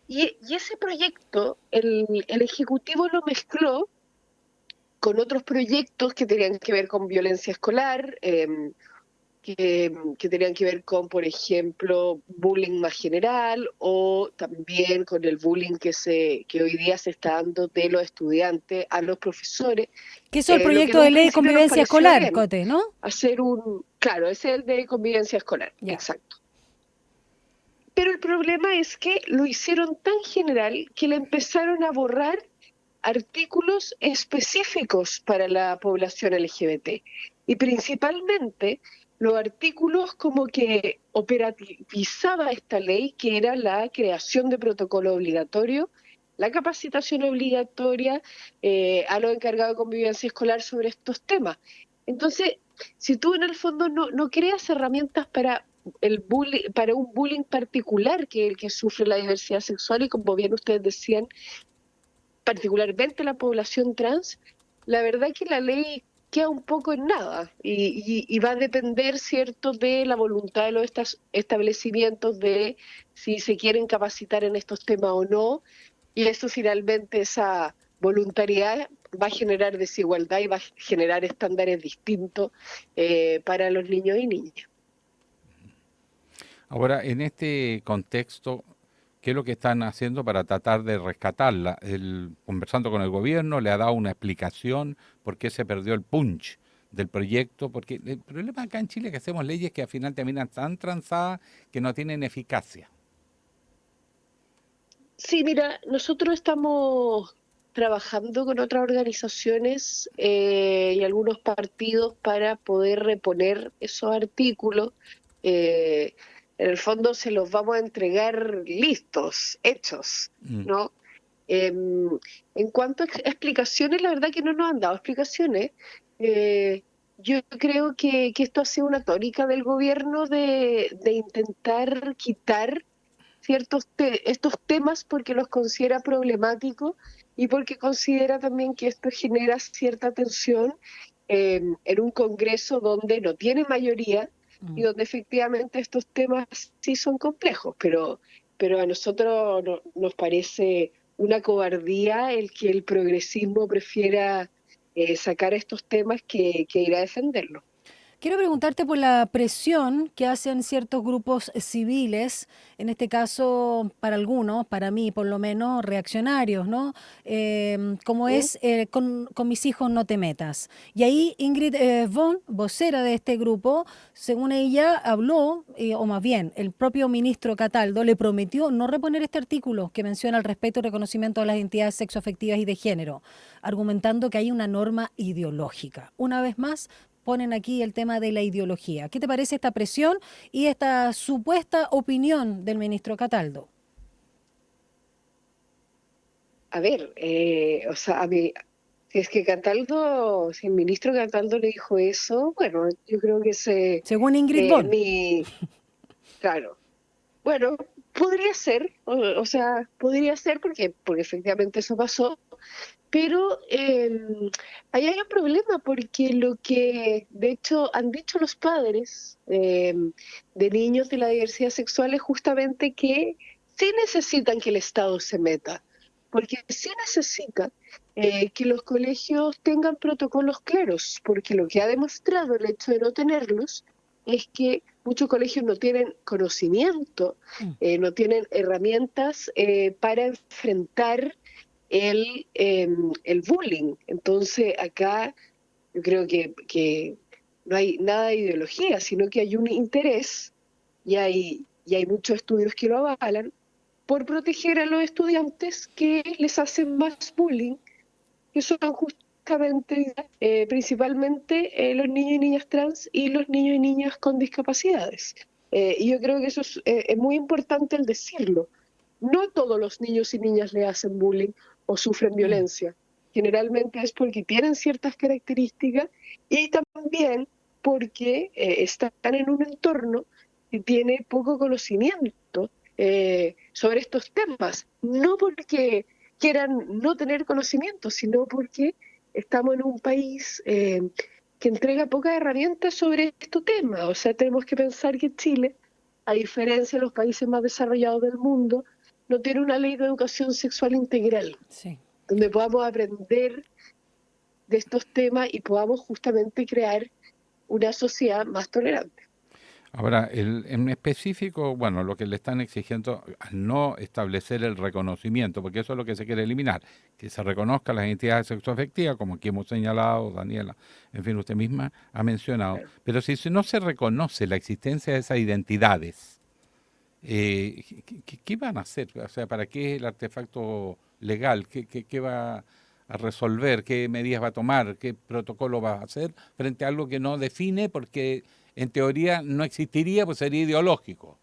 Y ese proyecto, el Ejecutivo lo mezcló con otros proyectos que tenían que ver con violencia escolar, que tenían que ver con, por ejemplo, bullying más general, o también con el bullying que hoy día se está dando de los estudiantes a los profesores. Que es el proyecto de ley de convivencia escolar, Cote, ¿no? Claro, ese es el de convivencia escolar, exacto. Pero el problema es que lo hicieron tan general que le empezaron a borrar artículos específicos para la población LGBT. Y principalmente los artículos como que operativizaba esta ley, que era la creación de protocolo obligatorio, la capacitación obligatoria a los encargados de convivencia escolar sobre estos temas. Entonces, si tú en el fondo no creas herramientas para un bullying particular que el que sufre la diversidad sexual, y como bien ustedes decían, particularmente la población trans, la verdad que la ley queda un poco en nada y va a depender, ¿cierto?, de la voluntad de los establecimientos de si se quieren capacitar en estos temas o no, y eso finalmente, esa voluntariedad va a generar desigualdad y va a generar estándares distintos para los niños y niñas. Ahora, en este contexto, ¿qué es lo que están haciendo para tratar de rescatarla? Conversando con el gobierno, le ha dado una explicación por qué se perdió el punch del proyecto, porque el problema acá en Chile es que hacemos leyes que al final terminan tan tranzadas que no tienen eficacia. Sí, mira, nosotros estamos trabajando con otras organizaciones y algunos partidos para poder reponer esos artículos. En el fondo se los vamos a entregar listos, hechos, ¿no? En cuanto a explicaciones, la verdad que no nos han dado explicaciones. yo creo que esto ha sido una tónica del gobierno de intentar quitar estos temas porque los considera problemáticos y porque considera también que esto genera cierta tensión en un Congreso donde no tiene mayoría y donde efectivamente estos temas sí son complejos, pero a nosotros nos parece una cobardía el que el progresismo prefiera sacar estos temas que ir a defenderlos. Quiero preguntarte por la presión que hacen ciertos grupos civiles, en este caso para algunos, para mí por lo menos, reaccionarios, ¿no? Como es con mis hijos no te metas. Y ahí Ingrid Von, vocera de este grupo, según ella habló, o más bien el propio ministro Cataldo le prometió no reponer este artículo que menciona el respeto y reconocimiento a las identidades sexoafectivas y de género, argumentando que hay una norma ideológica. Una vez más, ponen aquí el tema de la ideología. ¿Qué te parece esta presión y esta supuesta opinión del ministro Cataldo? A ver, o sea, a mí, si es que Cataldo, si el ministro Cataldo le dijo eso, bueno, yo creo que según Ingrid Von. Claro. Bueno, podría ser, o sea, podría ser porque efectivamente eso pasó, pero ahí hay un problema porque lo que de hecho han dicho los padres de niños de la diversidad sexual es justamente que sí necesitan que el Estado se meta, porque sí necesita que los colegios tengan protocolos claros, porque lo que ha demostrado el hecho de no tenerlos es que muchos colegios no tienen conocimiento, no tienen herramientas para enfrentar el bullying. Entonces acá yo creo que no hay nada de ideología, sino que hay un interés y hay muchos estudios que lo avalan por proteger a los estudiantes que les hacen más bullying, que son justamente principalmente los niños y niñas trans y los niños y niñas con discapacidades. Y yo creo que eso es muy importante el decirlo. No todos los niños y niñas le hacen bullying o sufren violencia. Generalmente es porque tienen ciertas características y también porque están en un entorno que tiene poco conocimiento sobre estos temas. No porque quieran no tener conocimiento, sino porque estamos en un país que entrega pocas herramientas sobre estos temas. O sea, tenemos que pensar que Chile, a diferencia de los países más desarrollados del mundo, no tiene una ley de educación sexual integral, donde podamos aprender de estos temas y podamos justamente crear una sociedad más tolerante. Ahora, en específico, bueno, lo que le están exigiendo al no establecer el reconocimiento, porque eso es lo que se quiere eliminar, que se reconozcan las identidades sexoafectivas, como aquí hemos señalado, Daniela, en fin, usted misma ha mencionado, pero si no se reconoce la existencia de esas identidades, ¿qué van a hacer? O sea, ¿para qué el artefacto legal? ¿Qué va a resolver? ¿Qué medidas va a tomar? ¿Qué protocolo va a hacer frente a algo que no define? Porque en teoría no existiría, pues sería ideológico.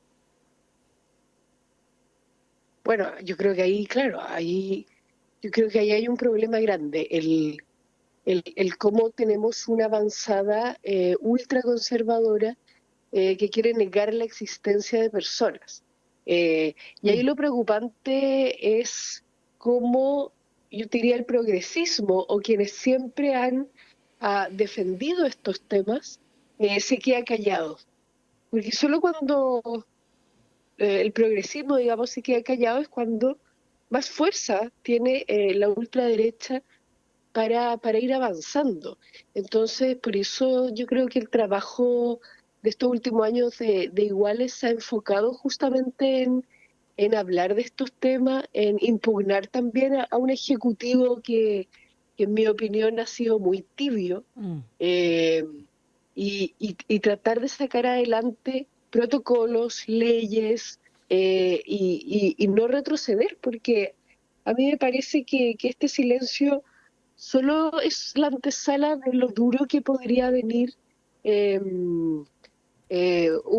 Bueno, yo creo que ahí, claro, yo creo que ahí hay un problema grande, el cómo tenemos una avanzada ultraconservadora que quiere negar la existencia de personas. Y ahí lo preocupante es cómo, yo diría, el progresismo o quienes siempre han defendido estos temas se queda callado. Porque solo cuando el progresismo, digamos, se queda callado es cuando más fuerza tiene la ultraderecha para ir avanzando. Entonces, por eso yo creo que el trabajo de estos últimos años de Iguales se ha enfocado justamente en hablar de estos temas, en impugnar también a un ejecutivo que en mi opinión ha sido muy tibio, y tratar de sacar adelante protocolos, leyes, y no retroceder, porque a mí me parece que este silencio solo es la antesala de lo duro que podría venir un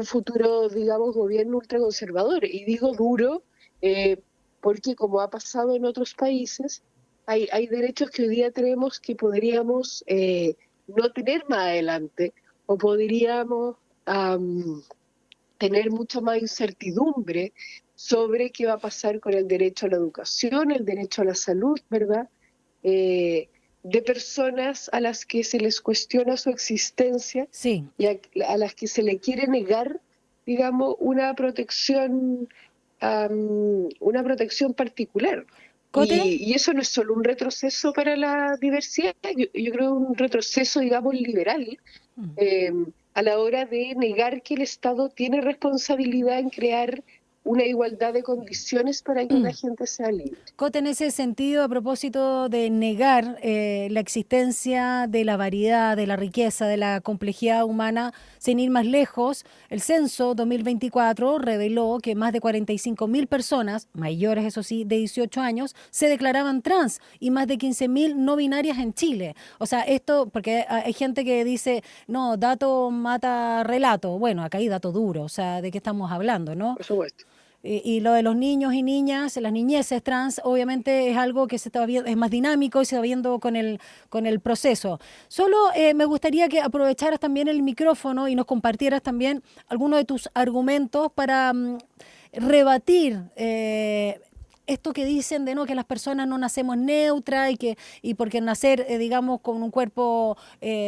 futuro, digamos, gobierno ultraconservador. Y digo duro porque, como ha pasado en otros países, hay derechos que hoy día tenemos que podríamos no tener más adelante, o podríamos tener mucho más incertidumbre sobre qué va a pasar con el derecho a la educación, el derecho a la salud, ¿verdad? De personas a las que se les cuestiona su existencia y a las que se le quiere negar, digamos, una protección particular. Y eso no es solo un retroceso para la diversidad, yo creo un retroceso, digamos, liberal, a la hora de negar que el Estado tiene responsabilidad en crear una igualdad de condiciones para que la gente sea libre. Cote, en ese sentido, a propósito de negar la existencia de la variedad, de la riqueza, de la complejidad humana, sin ir más lejos, el censo 2024 reveló que más de 45.000 personas, mayores eso sí, de 18 años, se declaraban trans y más de 15.000 no binarias en Chile. O sea, esto, porque hay gente que dice, no, dato mata relato. Bueno, acá hay dato duro, o sea, ¿de qué estamos hablando, no? Por supuesto. Y lo de los niños y niñas, las niñeces trans, obviamente es algo que se está viendo, es más dinámico y se va viendo con el proceso. Solo me gustaría que aprovecharas también el micrófono y nos compartieras también algunos de tus argumentos para rebatir esto que dicen de no que las personas no nacemos neutras y porque nacer, digamos, con un cuerpo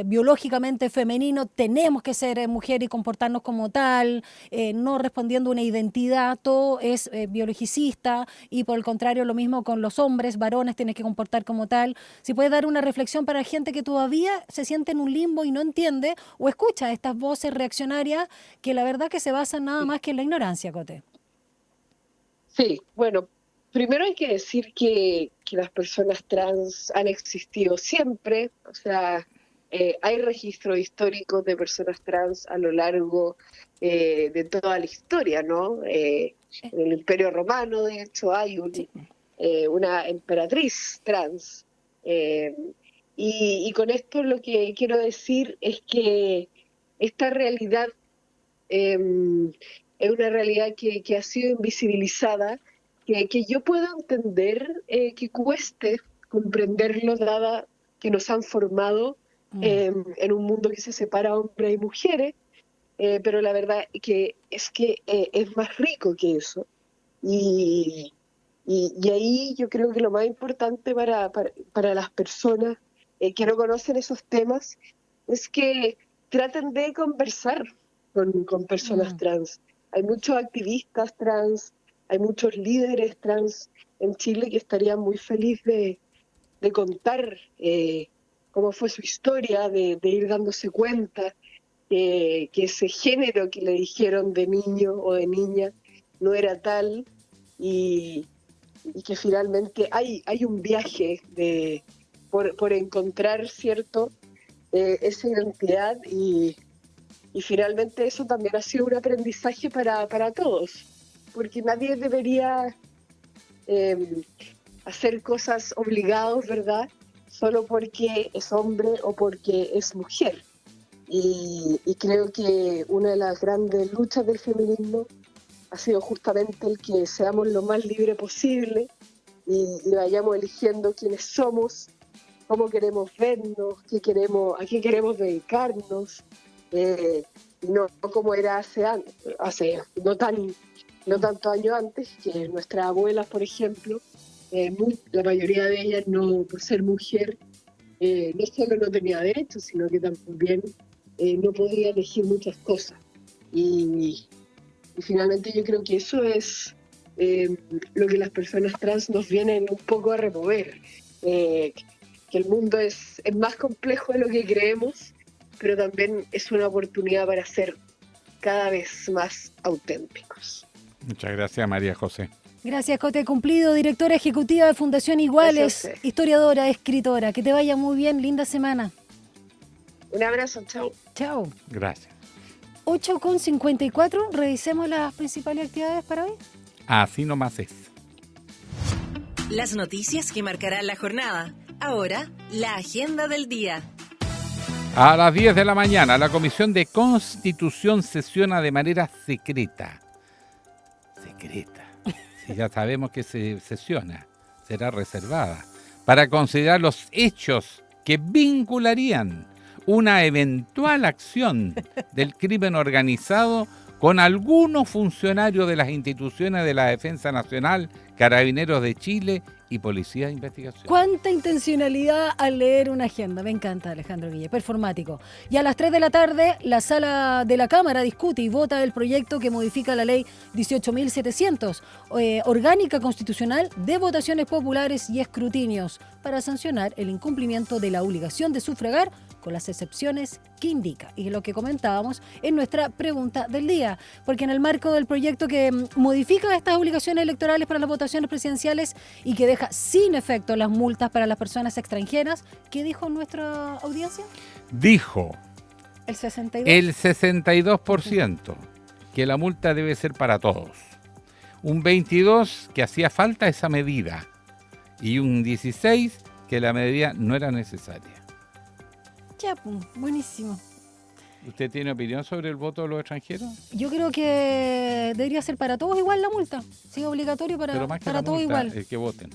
biológicamente femenino tenemos que ser mujer y comportarnos como tal, no respondiendo a una identidad, todo es biologicista y por el contrario lo mismo con los hombres, varones, tienes que comportar como tal. Si puedes dar una reflexión para gente que todavía se siente en un limbo y no entiende o escucha estas voces reaccionarias que la verdad que se basan nada más que en la ignorancia, Cote. Sí, bueno, primero hay que decir que las personas trans han existido siempre, o sea, hay registros históricos de personas trans a lo largo de toda la historia, ¿no? En el Imperio Romano, de hecho, hay una emperatriz trans. Y con esto lo que quiero decir es que esta realidad es una realidad que ha sido invisibilizada, que yo puedo entender que cueste comprenderlo, dada que nos han formado en un mundo que se separa hombres y mujeres, pero la verdad que es más rico que eso. Y ahí yo creo que lo más importante para las personas que no conocen esos temas es que traten de conversar con personas trans. Hay muchos activistas trans, hay muchos líderes trans en Chile que estarían muy felices de contar cómo fue su historia, de ir dándose cuenta que ese género que le dijeron de niño o de niña no era tal y que finalmente hay un viaje por encontrar, ¿cierto?, esa identidad y finalmente eso también ha sido un aprendizaje para todos, porque nadie debería hacer cosas obligados, ¿verdad?, solo porque es hombre o porque es mujer. Y creo que una de las grandes luchas del feminismo ha sido justamente el que seamos lo más libre posible y vayamos eligiendo quiénes somos, cómo queremos vernos, a qué queremos dedicarnos, y no como era hace no tantos años antes, que nuestras abuelas, por ejemplo, la mayoría de ellas, no por ser mujer, no solo no tenía derechos, sino que también no podía elegir muchas cosas. Y finalmente yo creo que eso es lo que las personas trans nos vienen un poco a remover, que el mundo es más complejo de lo que creemos, pero también es una oportunidad para ser cada vez más auténticos. Muchas gracias, María José. Gracias, Cote Cumplido, directora ejecutiva de Fundación Iguales, historiadora, escritora. Que te vaya muy bien, linda semana. Un abrazo, chao. Chao. Gracias. 8:54, revisemos las principales actividades para hoy. Así nomás es. Las noticias que marcarán la jornada. Ahora, la agenda del día. A las 10 de la mañana, la Comisión de Constitución sesiona de manera secreta. Secreta. Si ya sabemos que se sesiona, será reservada. Para considerar los hechos que vincularían una eventual acción del crimen organizado con algunos funcionarios de las instituciones de la Defensa Nacional, Carabineros de Chile y Policía de Investigación. Cuánta intencionalidad al leer una agenda. Me encanta, Alejandro Guille, performático. Y a las 3 de la tarde, la sala de la Cámara discute y vota el proyecto que modifica la ley 18.700, orgánica constitucional de votaciones populares y escrutinios, para sancionar el incumplimiento de la obligación de sufragar con las excepciones que indica. Y lo que comentábamos en nuestra pregunta del día, porque en el marco del proyecto que modifica estas obligaciones electorales para las votaciones presidenciales y que deja sin efecto las multas para las personas extranjeras, ¿qué dijo nuestra audiencia? Dijo el 62%. El 62% que la multa debe ser para todos. Un 22% que hacía falta esa medida. Y un 16% que la medida no era necesaria. Ya, buenísimo. ¿Usted tiene opinión sobre el voto de los extranjeros? Yo creo que debería ser para todos igual la multa. Sí, obligatorio para todos igual. Que voten.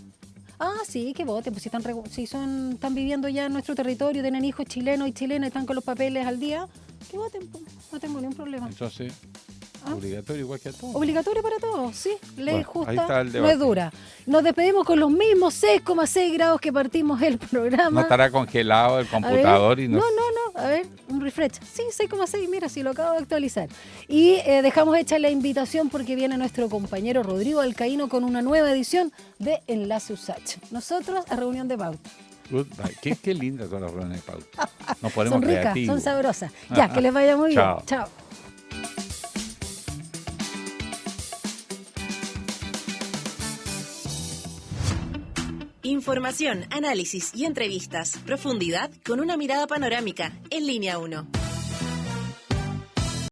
Ah, sí, que voten. Pues si están viviendo ya en nuestro territorio, tienen hijos chilenos y chilenas y están con los papeles al día, que voten. Pues, no tengo ningún problema. Entonces, obligatorio igual que a todos. Obligatorio para todos, sí. Ley justa, no es dura. Nos despedimos con los mismos 6,6 grados que partimos el programa. No estará congelado el computador y no. No. A ver, un refresh. Sí, 6,6, mira, si lo acabo de actualizar. Y dejamos hecha la invitación porque viene nuestro compañero Rodrigo Alcaíno con una nueva edición de Enlace USACH. Nosotros a reunión de pauta. Qué lindas son las reuniones de pauta. Nos ponemos son ricas, creativos. son sabrosas. Ya, que les vaya muy bien. Chao. Información, análisis y entrevistas. Profundidad con una mirada panorámica. En Línea 1.